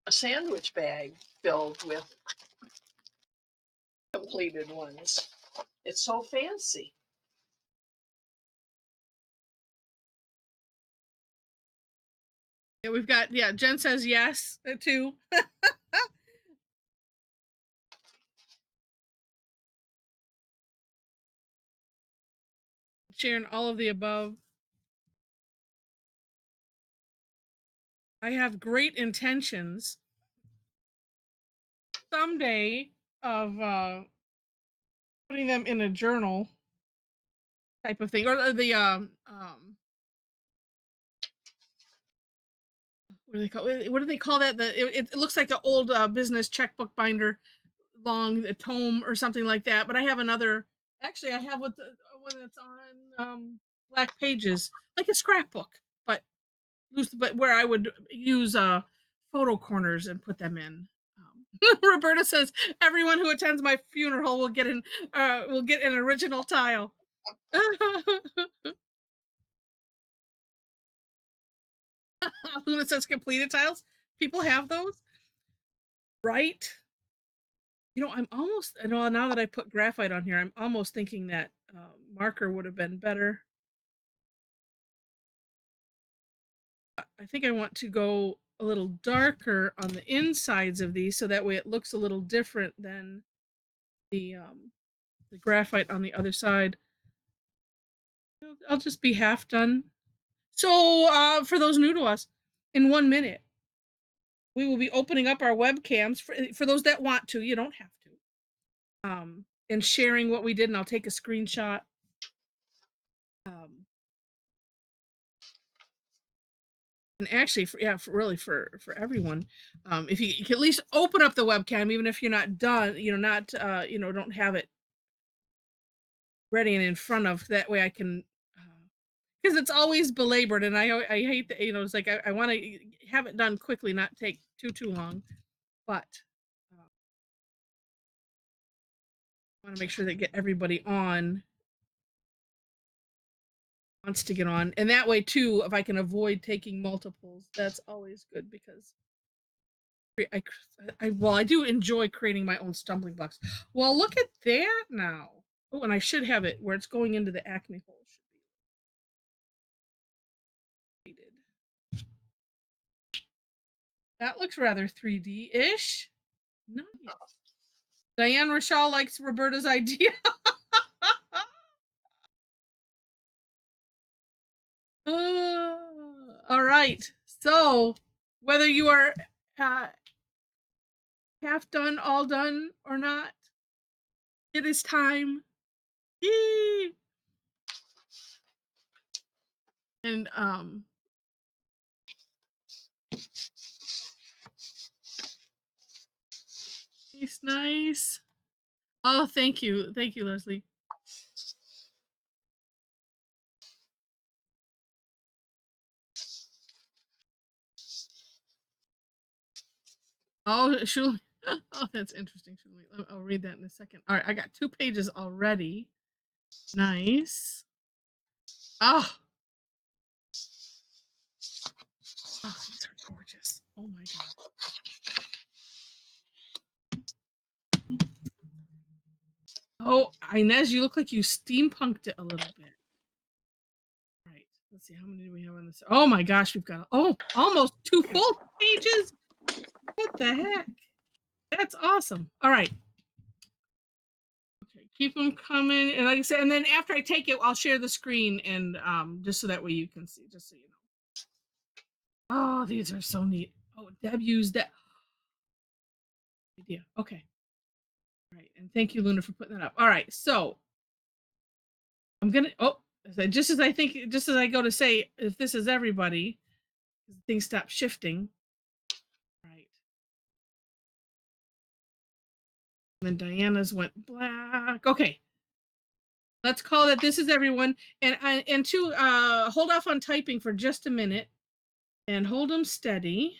Speaker 2: a sandwich bag filled with completed ones. It's so fancy.
Speaker 1: Yeah, we've got, Jen says yes, too. Sharon, all of the above. I have great intentions someday of putting them in a journal type of thing, or the what do they call that? It looks like the old business checkbook binder, long, the tome or something like that. But I have another. Actually, I have one that's on black pages, like a scrapbook, but where I would use photo corners and put them in. Roberta says everyone who attends my funeral will get an original tile. Luna says completed tiles. People have those, right? I'm almost. Now that I put graphite on here, I'm almost thinking that marker would have been better. I think I want to go a little darker on the insides of these, so that way it looks a little different than the graphite on the other side. I'll just be half done. So for those new to us, in 1 minute, we will be opening up our webcams for those that want to. You don't have to. And sharing what we did, and I'll take a screenshot. And actually, for everyone, if you can at least open up the webcam, even if you're not done, don't have it ready and in front of. That way, I can, because it's always belabored, and I hate that. It's like I want to have it done quickly, not take too long, but I want to make sure that get everybody on. Wants to get on, and that way too, if I can avoid taking multiples, that's always good, because I do enjoy creating my own stumbling blocks. Well, look at that now. Oh, and I should have it where it's going into the Acme hole. That looks rather 3D-ish. Nice. Diane Rochelle likes Roberta's idea. All right. So, whether you are half done, all done, or not, it is time. Yee! And nice. Oh, thank you. Thank you, Leslie. Oh, Shuli. Oh, that's interesting, Shuli. I'll read that in a second. All right, I got 2 pages already. Nice. Oh. Oh, these are gorgeous. Oh my god. Oh, Inez, you look like you steampunked it a little bit. Right. Let's see, how many do we have on this? Oh my gosh, we've got almost 2 full pages. What the heck? That's awesome. All right. Okay, keep them coming. And like I said, and then after I take it, I'll share the screen and just so that way you can see, just so you know. Oh, these are so neat. Oh, Deb used that. Idea. Okay. All right. And thank you, Luna, for putting that up. All right. So I'm gonna just as I go to say, if this is everybody, things stop shifting. Right. And then Diana's went black. Okay. Let's call it this is everyone. And to hold off on typing for just a minute and hold them steady.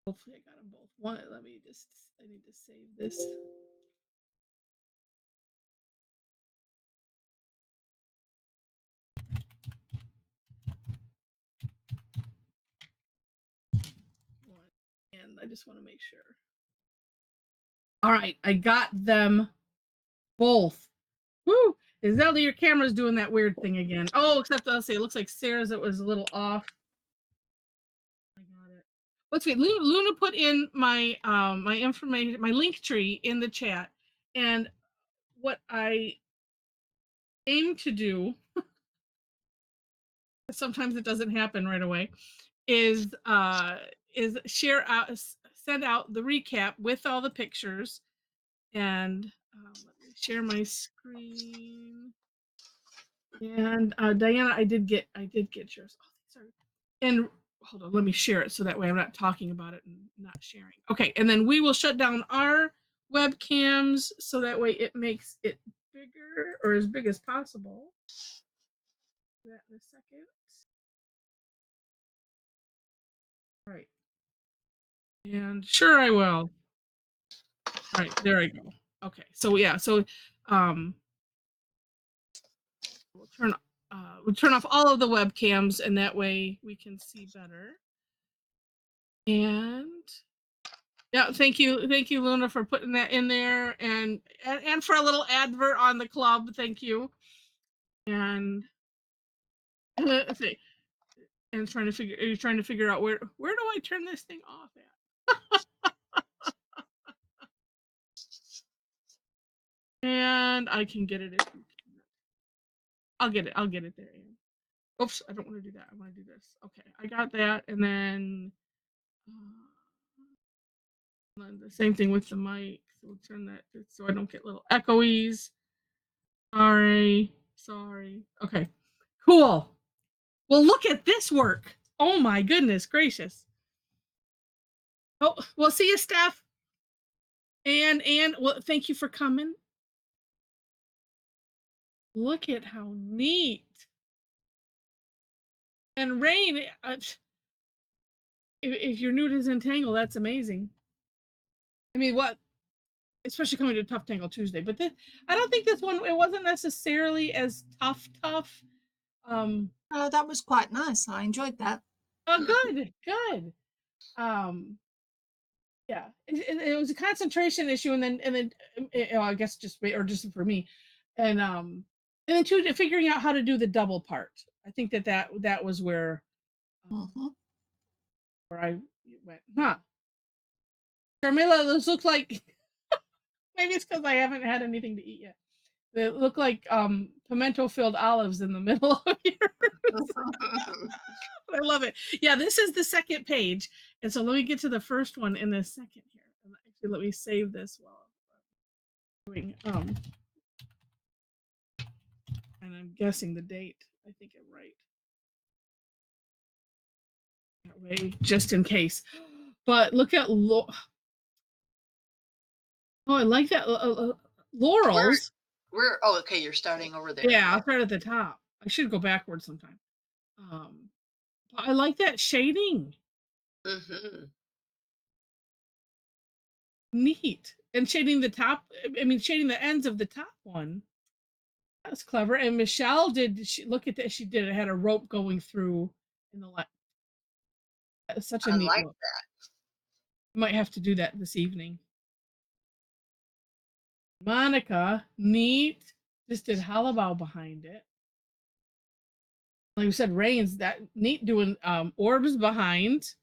Speaker 1: Hopefully I got them both. I need to save this. And I just want to make sure. All right, I got them both. Woo! Zelda, your camera's doing that weird thing again. Oh, except I'll say it looks like Sarah's it was a little off. I got it. Let's see. Luna put in my my information, my link tree in the chat, and what I aim to do, sometimes it doesn't happen right away, is share out, send out the recap with all the pictures, and let me share my screen. And Diana, I did get yours. Oh, sorry. And hold on, let me share it so that way I'm not talking about it and not sharing. Okay, and then we will shut down our webcams so that way it makes it bigger or as big as possible. Do that in a second. All right. And sure I will. All right, there I go. Okay, so yeah, so we'll turn off all of the webcams and that way we can see better. And yeah, thank you, Luna, for putting that in there, and for a little advert on the club. Thank you. And let's see, and are you trying to figure out where do I turn this thing off at? And I can get it. I'll get it there. Oops, I don't want to do that. I want to do this. Okay, I got that, and then the same thing with the mic. So we'll turn that so I don't get little echoes. Sorry. Okay, cool. Well, look at this work. Oh my goodness gracious. Oh, well, see you, Steph. And well, thank you for coming. Look at how neat. And Rain, if you're new to Zentangle, that's amazing. I mean, what? Especially coming to Tough Tangle Tuesday, but I don't think this one, it wasn't necessarily as tough.
Speaker 5: That was quite nice. I enjoyed that.
Speaker 1: Oh, good. Yeah, it was a concentration issue, and then I guess just for me, and then two, figuring out how to do the double part. I think that was where where I went, huh? Carmilla, those look like maybe it's because I haven't had anything to eat yet. They look like pimento filled olives in the middle of yours. I love it. Yeah, this is the second page, and so let me get to the first one in a second here. Actually, let me save this while I'm doing and I'm guessing the date. I think I'm right. That way, just in case. But look at oh, I like that laurels.
Speaker 2: Oh, okay, you're starting over there.
Speaker 1: Yeah, I'll start at the top. I should go backwards sometime. I like that shading.
Speaker 2: Mm-hmm.
Speaker 1: Neat. And shading the top, I mean, shading the ends of the top one. That's clever. And Michelle look at that. She did it. Had a rope going through in the left. Such a
Speaker 2: I
Speaker 1: neat
Speaker 2: like
Speaker 1: look.
Speaker 2: that.
Speaker 1: Might have to do that this evening. Monica, neat. Just did Halabow behind it. Like we said, Rain's that neat doing orbs behind.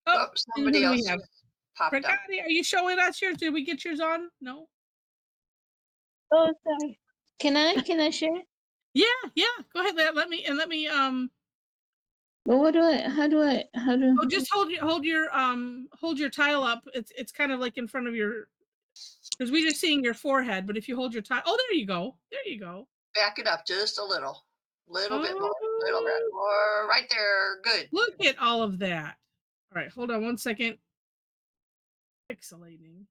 Speaker 2: Oh,
Speaker 1: and
Speaker 2: somebody
Speaker 1: who do
Speaker 2: else
Speaker 1: we have?
Speaker 2: just popped up.
Speaker 1: Prakati, are you showing us yours? Did we get yours on? No.
Speaker 6: Oh, sorry. Can I share?
Speaker 1: Yeah. Go ahead. Let me
Speaker 6: But how do
Speaker 1: Oh, just hold your tile up. It's kind of like in front of your, because we're just seeing your forehead. But if you hold your tile, oh, there you go. There you go.
Speaker 2: Back it up just a little bit more, little bit
Speaker 1: Oh,
Speaker 2: more, right there. Good.
Speaker 1: look at all of that. All right, hold on one second. Pixelating.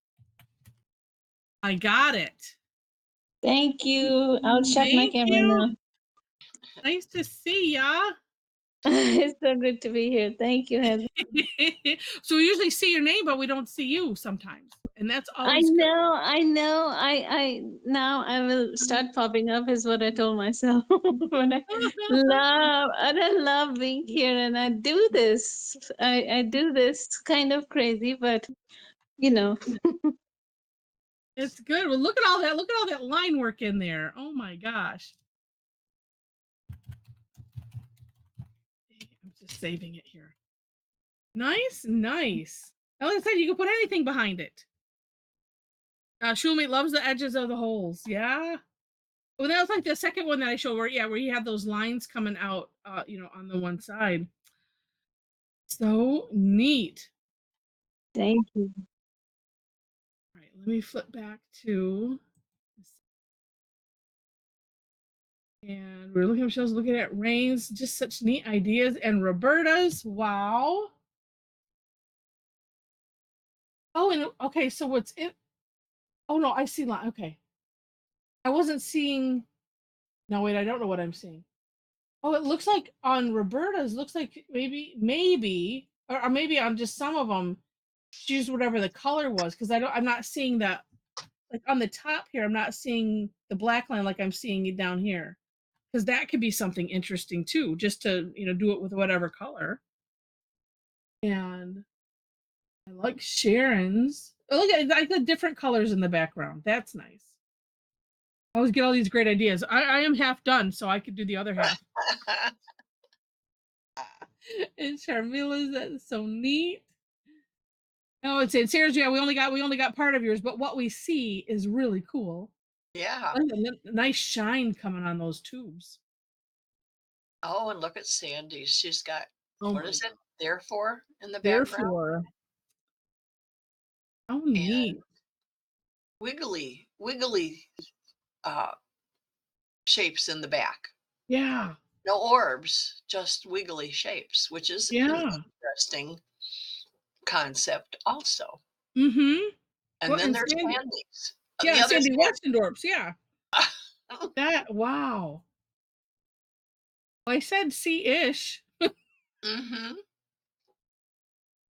Speaker 1: I got it.
Speaker 6: Thank you. I'll shut my
Speaker 1: Thank
Speaker 6: camera
Speaker 1: you.
Speaker 6: now.
Speaker 1: Nice to see ya.
Speaker 6: It's so good to be here. Thank you, Heather.
Speaker 1: So we usually see your name, but we don't see you sometimes, and that's
Speaker 6: I
Speaker 1: always good.
Speaker 6: know. I now I will start popping up is what I told myself. But I love being here and I do this. I do this kind of crazy, but you know.
Speaker 1: It's good. Well, look at all that. Look at all that line work in there. Oh my gosh. I'm just saving it here. Nice. Like I said, you can put anything behind it. Shulmate loves the edges of the holes. Yeah. Well, that was like the second one that I showed where you have those lines coming out, on the one side. So neat.
Speaker 6: Thank you.
Speaker 1: All right, let me flip back to, and we're looking at Michelle's looking at Rain's, just such neat ideas, and Roberta's. Wow. Oh, and okay, so what's it? Oh no, I see line. Okay, I wasn't seeing. No, wait, I don't know what I'm seeing. Oh, it looks like on Roberta's. Looks like maybe, or maybe on just some of them, she used whatever the color was, because I'm not seeing that. Like on the top here, I'm not seeing the black line like I'm seeing it down here, because that could be something interesting too, just to do it with whatever color. And I like Sharon's. Oh, look at like the different colors in the background. That's nice. I always get all these great ideas. I am half done, so I could do the other half. And Charmilla's, that's so neat. Oh, it's Sarah's. Yeah, we only got part of yours, but what we see is really cool.
Speaker 2: Yeah.
Speaker 1: Nice shine coming on those tubes.
Speaker 2: Oh, and look at Sandy. She's got,
Speaker 1: Oh
Speaker 2: what
Speaker 1: my
Speaker 2: is
Speaker 1: God.
Speaker 2: it? Therefore in the background.
Speaker 1: Therefore, how neat.
Speaker 2: And wiggly shapes in the back.
Speaker 1: Yeah.
Speaker 2: No orbs, just wiggly shapes, which is an
Speaker 1: Yeah.
Speaker 2: interesting concept also.
Speaker 1: Mm-hmm.
Speaker 2: And
Speaker 1: Well,
Speaker 2: then
Speaker 1: and
Speaker 2: there's
Speaker 1: Sandy,
Speaker 2: Sandy's.
Speaker 1: yeah,
Speaker 2: The other
Speaker 1: Sandy
Speaker 2: Sandy.
Speaker 1: Westendorp's, yeah. That, wow. Well, I said see-ish.
Speaker 2: Mm-hmm.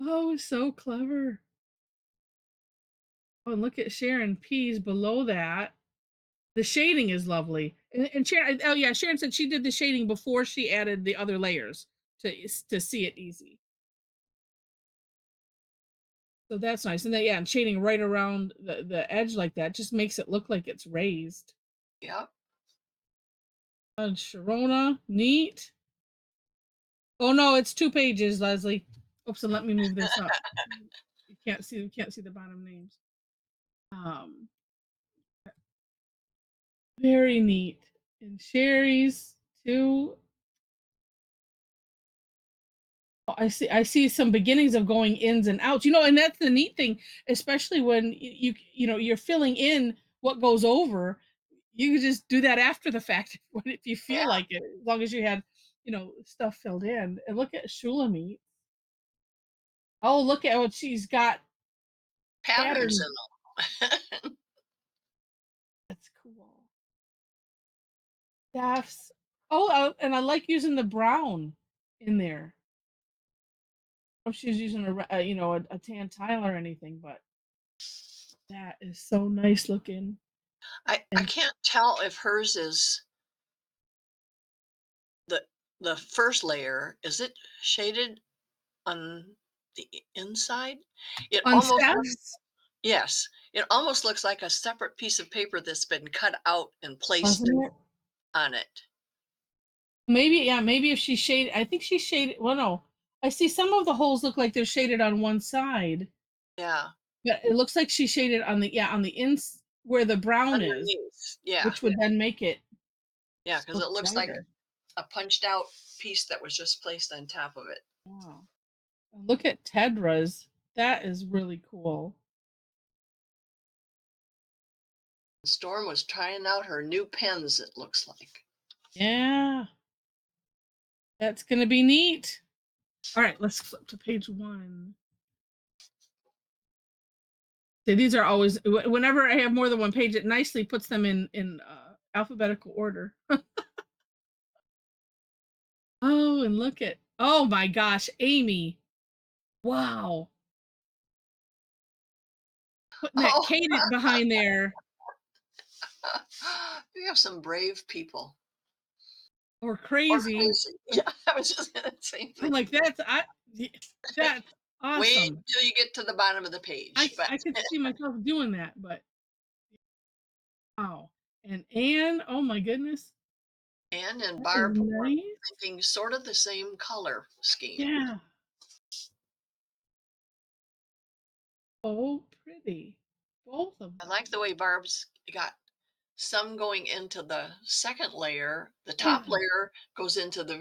Speaker 1: Oh, so clever. Oh, and look at Sharon P's below that. The shading is lovely. And Sharon, oh yeah, Sharon said she did the shading before she added the other layers to see it easy. So that's nice. And then, yeah, and shading right around the edge like that just makes it look like it's raised.
Speaker 2: Yep.
Speaker 1: And Sharona, neat. Oh no, it's 2 pages, Leslie. Oops, and let me move this up. You can't see the bottom names. Very neat. And Sherry's too. Oh, I see some beginnings of going ins and outs. And that's the neat thing, especially when you're filling in what goes over. you could just do that after the fact if you feel
Speaker 2: Yeah.
Speaker 1: like it, as long as you had, stuff filled in. And look at Shulamit. Oh, look at what she's got
Speaker 2: Patterns
Speaker 1: patterned.
Speaker 2: in them.
Speaker 1: That's cool. That's and I like using the brown in there. I don't know if she's using a tan tile or anything, but that is so nice looking.
Speaker 2: I
Speaker 1: And
Speaker 2: can't tell if hers is the first layer, is it shaded on the inside? It
Speaker 1: on
Speaker 2: almost looks,
Speaker 1: Steph's,
Speaker 2: yes, it almost looks like a separate piece of paper that's been cut out and placed
Speaker 1: wasn't it?
Speaker 2: on it.
Speaker 1: Maybe, yeah, maybe if she shaded, I think she shaded. Well, no, I see some of the holes look like they're shaded on one side,
Speaker 2: Yeah,
Speaker 1: but it looks like she shaded on the ins where the brown is,
Speaker 2: underneath. Yeah,
Speaker 1: which would then make it
Speaker 2: yeah, because
Speaker 1: look
Speaker 2: it looks like
Speaker 1: brighter.
Speaker 2: a punched out piece that was just placed on top of it.
Speaker 1: Wow. And look at Tedra's. That is really cool.
Speaker 2: Storm was trying out her new pens, it looks like.
Speaker 1: Yeah, that's gonna be neat. All right, let's flip to page 1. So these are always whenever I have more than one page, it nicely puts them in alphabetical order. Oh, and look at, oh my gosh, Amy. Wow. Putting that
Speaker 2: Oh,
Speaker 1: cadent behind there,
Speaker 2: we have some brave people.
Speaker 1: or
Speaker 2: Or
Speaker 1: crazy.
Speaker 2: crazy. Yeah, I was just gonna say
Speaker 1: I'm like, that's
Speaker 2: wait
Speaker 1: awesome.
Speaker 2: till you get to the bottom of the page. But
Speaker 1: I could see myself doing that, but wow. And Anne, oh my goodness.
Speaker 2: Anne and
Speaker 1: That is
Speaker 2: Barb were
Speaker 1: nice.
Speaker 2: thinking sort of the same color scheme.
Speaker 1: Yeah. Oh, pretty. Both of
Speaker 2: I
Speaker 1: them.
Speaker 2: like the way Barb's got some going into the second layer. The top
Speaker 1: Yeah.
Speaker 2: layer goes into the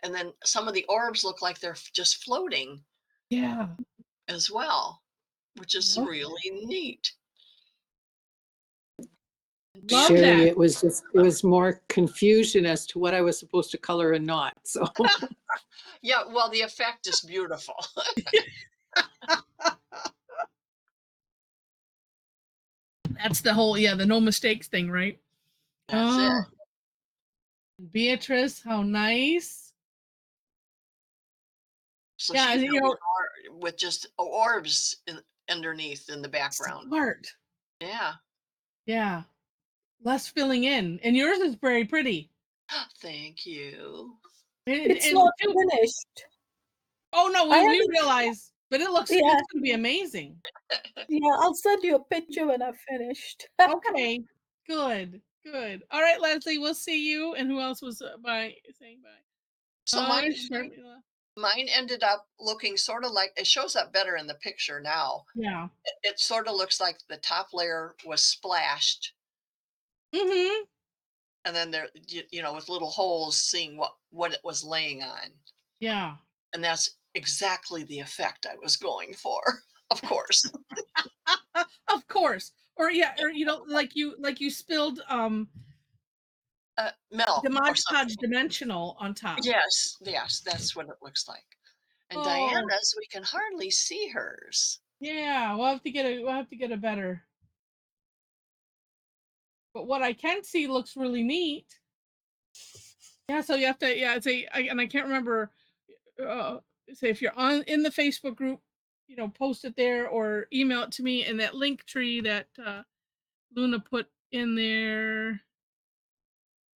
Speaker 2: and then some of the orbs look like they're just floating
Speaker 1: Yeah.
Speaker 2: as well, which is
Speaker 1: Love that.
Speaker 2: really neat.
Speaker 1: Love
Speaker 3: Sherry,
Speaker 1: that.
Speaker 3: it was more confusion as to what I was supposed to color and not. So
Speaker 2: Yeah, well, the effect is beautiful.
Speaker 1: That's the whole, the no mistakes thing, right?
Speaker 2: That's it.
Speaker 1: Oh, Beatrice, how nice.
Speaker 2: So
Speaker 1: Yeah,
Speaker 2: she's really with just orbs underneath in the background.
Speaker 1: smart.
Speaker 2: Yeah.
Speaker 1: Yeah. Less filling in. And yours is very pretty.
Speaker 2: Thank you.
Speaker 7: It's
Speaker 1: And
Speaker 7: not finished.
Speaker 1: oh no,
Speaker 7: I
Speaker 1: we
Speaker 7: haven't-
Speaker 1: realize, but it looks,
Speaker 7: Yeah.
Speaker 1: it's gonna be amazing.
Speaker 7: Yeah, I'll send you a picture when I've finished.
Speaker 1: Okay, good. All right, Leslie, we'll see you. And who else was saying bye?
Speaker 2: So mine
Speaker 1: Sharmila.
Speaker 2: mine ended up looking sort of like, it shows up better in the picture now.
Speaker 1: Yeah.
Speaker 2: It sort of looks like the top layer was splashed,
Speaker 1: Mm-hmm.
Speaker 2: and then there, with little holes, seeing what it was laying on.
Speaker 1: Yeah.
Speaker 2: And that's exactly the effect I was going for, of course.
Speaker 1: Of course. Or like you spilled
Speaker 2: Milk
Speaker 1: the
Speaker 2: or
Speaker 1: Mod
Speaker 2: something.
Speaker 1: Podge Dimensional on top.
Speaker 2: Yes, that's what it looks like. And
Speaker 1: Oh.
Speaker 2: Diana's, we can hardly see hers.
Speaker 1: Yeah, we'll have to get a better. But what I can see looks really neat. Yeah, so you have to, and I can't remember, say if you're in the Facebook group, post it there or email it to me in that link tree that Luna put in there.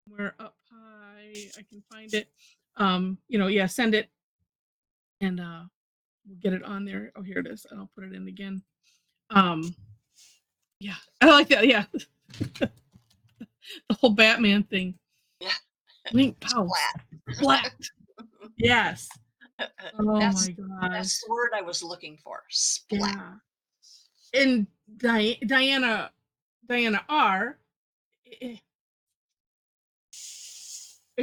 Speaker 1: We're up high, I can find it. Send it, and we'll get it on there. Oh, here it is, and I'll put it in again. Yeah, I like that. Yeah, the whole Batman thing.
Speaker 2: Yeah.
Speaker 1: Link post. Splat. Yes. Oh
Speaker 2: That's
Speaker 1: my gosh.
Speaker 2: that's the word I was looking for. Splat.
Speaker 1: Yeah. And Diana R. It's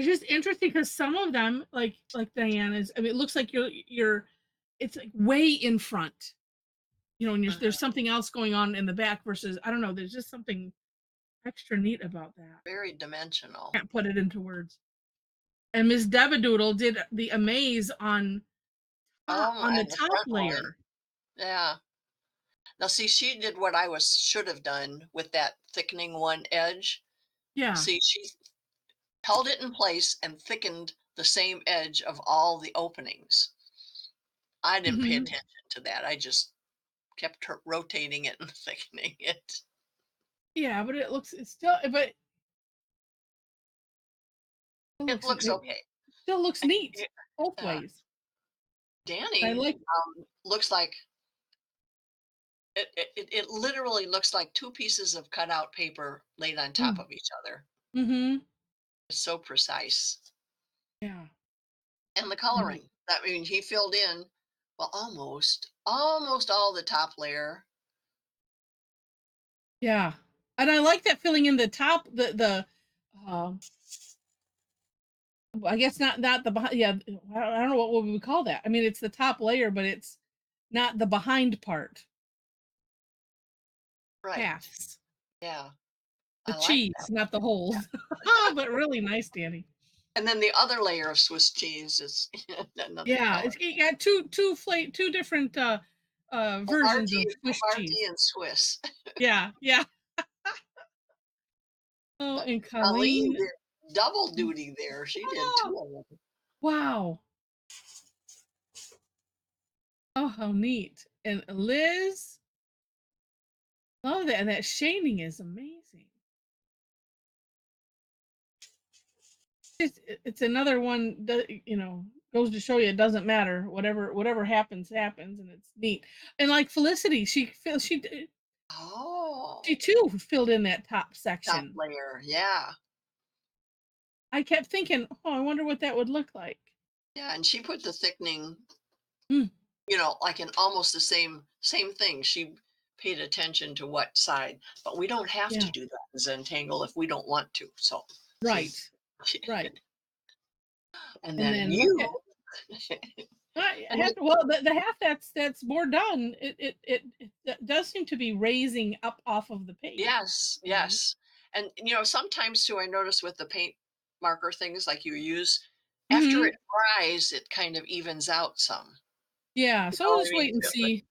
Speaker 1: just interesting because some of them, like Diana's, I mean, it looks like you're it's like way in front, and there's something else going on in the back versus, I don't know, there's just something extra neat about that.
Speaker 2: Very dimensional.
Speaker 1: Can't put it into words. And Miss Devadoodle did the amaze on
Speaker 2: And
Speaker 1: the
Speaker 2: the
Speaker 1: top
Speaker 2: front one.
Speaker 1: layer.
Speaker 2: Yeah. Now see, she did what I should have done with that thickening one edge.
Speaker 1: Yeah.
Speaker 2: See, she held it in place and thickened the same edge of all the openings. I didn't pay
Speaker 1: Mhm.
Speaker 2: attention to that. I just kept rotating it and thickening it.
Speaker 1: Yeah, but it's still, but
Speaker 2: It looks okay.
Speaker 1: still looks neat
Speaker 2: It-
Speaker 1: both
Speaker 2: uh,
Speaker 1: ways.
Speaker 2: Danny
Speaker 1: I like.
Speaker 2: looks like it literally looks like two pieces of cutout paper laid on top of each other.
Speaker 1: Mm-hmm.
Speaker 2: It's so precise.
Speaker 1: Yeah.
Speaker 2: And the coloring. That means he filled in, well, almost all the top layer.
Speaker 1: Yeah. And I like that filling in the top, I guess not the behind. Yeah, I don't know what we would call that. I mean, it's the top layer, but it's not the behind part.
Speaker 2: Right.
Speaker 1: Halves.
Speaker 2: Yeah.
Speaker 1: The
Speaker 2: I like
Speaker 1: cheese,
Speaker 2: that.
Speaker 1: not the holes. But really nice, Danny.
Speaker 2: And then the other layer of Swiss cheese is another
Speaker 1: Yeah,
Speaker 2: color.
Speaker 1: you got two different versions of Swiss cheese.
Speaker 2: and Swiss.
Speaker 1: Yeah, yeah. Oh, and
Speaker 2: Colleen
Speaker 1: Colleen.
Speaker 2: did double duty there. She did two of them.
Speaker 1: Wow. Oh, how neat. And Liz. Love that. And that shading is amazing. It's another one that, goes to show you it doesn't matter. Whatever happens, happens, and it's neat. And like Felicity, she
Speaker 2: Oh,
Speaker 1: too filled in that top
Speaker 2: top
Speaker 1: section.
Speaker 2: layer. Yeah.
Speaker 1: I kept thinking, oh, I wonder what that would look like.
Speaker 2: Yeah. And she put the thickening,
Speaker 1: Mm.
Speaker 2: like in almost the same thing. She paid attention to what side, but we don't have to
Speaker 1: Yeah.
Speaker 2: do that in Zentangle if we don't want to. So
Speaker 1: Right.
Speaker 2: see.
Speaker 1: Right.
Speaker 2: And
Speaker 1: And
Speaker 2: then
Speaker 1: then
Speaker 2: you
Speaker 1: well, the half that's more done. It does seem to be raising up off of the page.
Speaker 2: yes, yes. And sometimes too, I notice with the paint marker things like you use, after
Speaker 1: Mhm.
Speaker 2: it dries, it kind of evens out some.
Speaker 1: Yeah.
Speaker 2: You
Speaker 1: So
Speaker 2: know
Speaker 1: we'll
Speaker 2: what I
Speaker 1: just
Speaker 2: mean?
Speaker 1: wait and see.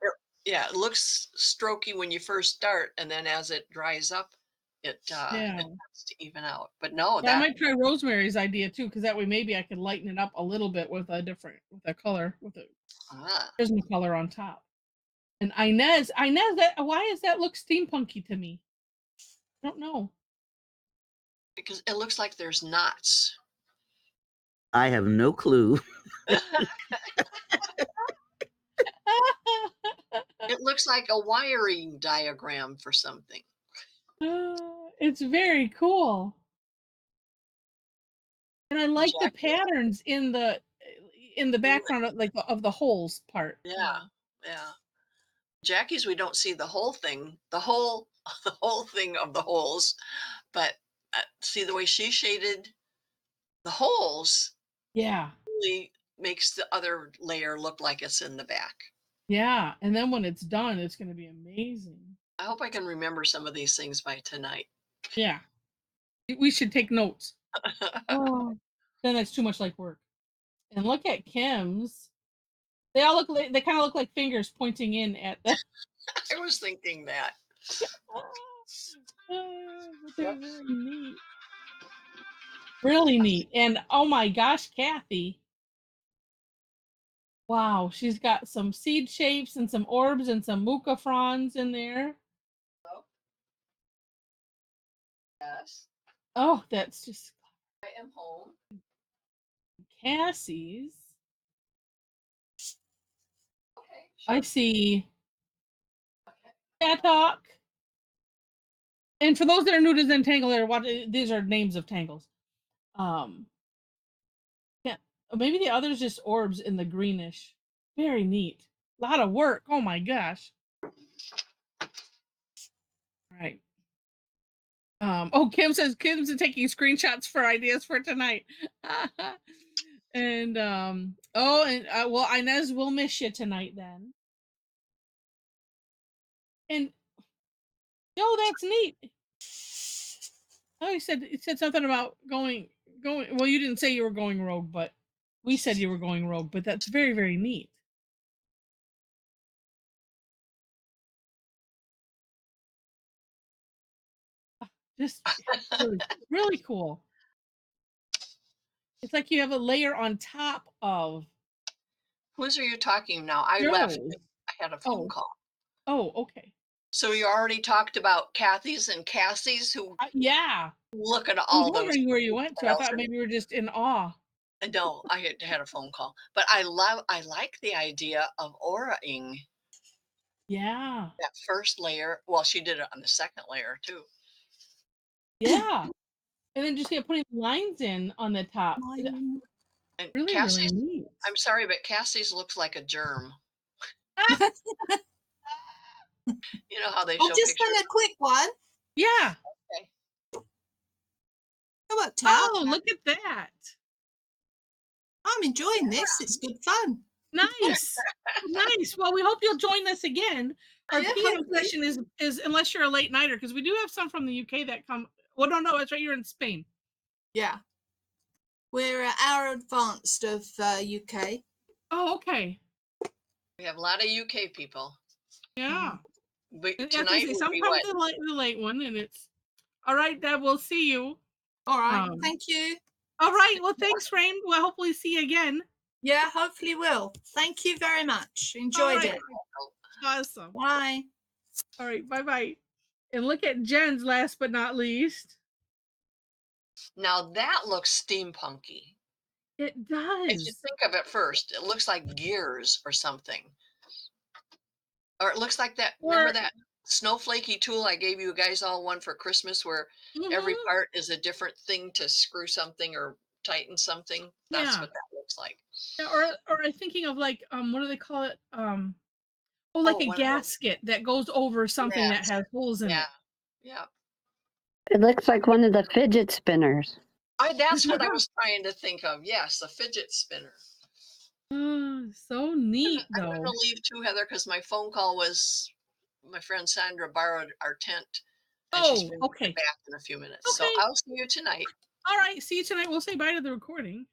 Speaker 2: Yeah, it looks strokey when you first start, and then as it dries up, it
Speaker 1: Yeah.
Speaker 2: tends to even out. But no,
Speaker 1: But I might try Rosemary's idea too, because that way maybe I could lighten it up a little bit with a color, with a
Speaker 2: ah,
Speaker 1: Prismacolor on top. And Inez, why does that look steampunky to me? I don't know.
Speaker 2: because it looks like there's knots.
Speaker 8: I have no clue.
Speaker 2: It looks like a wiring diagram for something.
Speaker 1: It's very cool. And I like the
Speaker 2: Jackie,
Speaker 1: patterns in the background of, like, of the holes part.
Speaker 2: yeah, yeah. Jackie's, we don't see the whole thing, the whole the whole thing of the holes, but see the way she shaded the holes
Speaker 1: Yeah.
Speaker 2: really makes the other layer look like it's in the back.
Speaker 1: Yeah. And then when it's done, it's going to be amazing.
Speaker 2: I hope I can remember some of these things by tonight.
Speaker 1: Yeah. We should take notes. Oh, then that's too much like work. And look at Kim's. They kind of look like fingers pointing in at the.
Speaker 2: I was thinking that.
Speaker 1: But they're very neat. Really neat. And oh my gosh, Kathy. Wow, she's got some seed shapes and some orbs and some muka fronds in there.
Speaker 2: Yes,
Speaker 1: Oh, that's just
Speaker 2: I am home.
Speaker 1: Cassie's.
Speaker 2: Okay,
Speaker 1: I see Talk. And for those that are new to Zentangle, these are names of tangles. Yeah, maybe the others just orbs in the greenish. Very neat. A lot of work. Oh my gosh. Right. Kim says Kim's taking screenshots for ideas for tonight. And well, Inez will miss you tonight then. And that's neat. Oh, it said something about going. Well, you didn't say you were going rogue, but we said you were going rogue. But that's very, very neat. Just really, really cool. It's like you have a layer on top of
Speaker 2: Whose are you talking now? I left.
Speaker 1: Joe's.
Speaker 2: I had a phone
Speaker 1: Oh,
Speaker 2: call.
Speaker 1: oh, okay.
Speaker 2: So you already talked about Kathy's and Cassie's, who
Speaker 1: Yeah.
Speaker 2: look at
Speaker 1: I was
Speaker 2: all those
Speaker 1: wondering where you went to. I
Speaker 2: styles.
Speaker 1: thought maybe you were just in awe.
Speaker 2: No, I had a phone call, but I like the idea of auraing
Speaker 1: Yeah.
Speaker 2: that first layer. Well, she did it on the second layer too.
Speaker 1: Yeah. And then just putting lines in on the top.
Speaker 5: Mine.
Speaker 2: And
Speaker 1: Really, really
Speaker 2: Cassie's,
Speaker 1: neat.
Speaker 2: I'm sorry, but Cassie's looks like a germ. You know how they
Speaker 5: I'll
Speaker 2: show
Speaker 5: just
Speaker 2: pictures?
Speaker 5: send a quick one.
Speaker 1: Yeah.
Speaker 2: Okay.
Speaker 5: How about that?
Speaker 1: Oh, look at that.
Speaker 5: I'm enjoying this. It's good fun.
Speaker 1: Nice. Nice. Well, we hope you'll join us again. Our
Speaker 5: Yeah,
Speaker 1: PM
Speaker 5: hopefully.
Speaker 1: session is unless you're a late nighter, because we do have some from the UK that come. Well, no, that's right. You're in Spain.
Speaker 5: Yeah. We're an hour advanced of UK.
Speaker 1: Oh, okay.
Speaker 2: We have a lot of UK people.
Speaker 1: Yeah.
Speaker 2: But
Speaker 1: And I was gonna
Speaker 2: tonight
Speaker 1: say,
Speaker 2: would
Speaker 1: some
Speaker 2: be
Speaker 1: come
Speaker 2: what?
Speaker 1: the late one, and it's all right. Deb, we'll see you.
Speaker 5: All right.
Speaker 1: Um,
Speaker 5: Thank you.
Speaker 1: all right. Well, thanks, Rain. We'll hopefully see you again.
Speaker 5: Yeah, hopefully will. Thank you very much.
Speaker 1: All
Speaker 5: Enjoyed
Speaker 1: right.
Speaker 5: it.
Speaker 1: Awesome.
Speaker 5: Bye.
Speaker 1: All right. Bye bye. And look at Jen's last but not least.
Speaker 2: Now that looks steampunky.
Speaker 1: It
Speaker 2: If you
Speaker 1: does.
Speaker 2: think of it first, it looks like gears or something. Or it looks like that. Remember
Speaker 1: Or
Speaker 2: that snowflakey tool I gave you guys all one for Christmas where every
Speaker 1: Mhm.
Speaker 2: part is a different thing to screw something or tighten something? That's
Speaker 1: Yeah.
Speaker 2: what that looks like.
Speaker 1: Yeah, or I'm thinking of like what do they call it? Oh, like
Speaker 2: Oh,
Speaker 1: a
Speaker 2: one of those.
Speaker 1: gasket that goes over something that
Speaker 2: Yes.
Speaker 1: has holes in
Speaker 2: Yeah.
Speaker 1: it.
Speaker 2: Yeah.
Speaker 4: It looks like one of the fidget spinners.
Speaker 2: That's what I was trying to think of. Yes, a fidget spinner.
Speaker 1: Oh, so neat
Speaker 2: I'm going
Speaker 1: though.
Speaker 2: to leave too, Heather, because my phone call was my friend Sandra borrowed our tent and she's
Speaker 1: Oh,
Speaker 2: bringing it
Speaker 1: okay.
Speaker 2: back in a few minutes. So
Speaker 1: Okay.
Speaker 2: I'll see you tonight.
Speaker 1: All right. See you tonight. We'll say bye to the recording.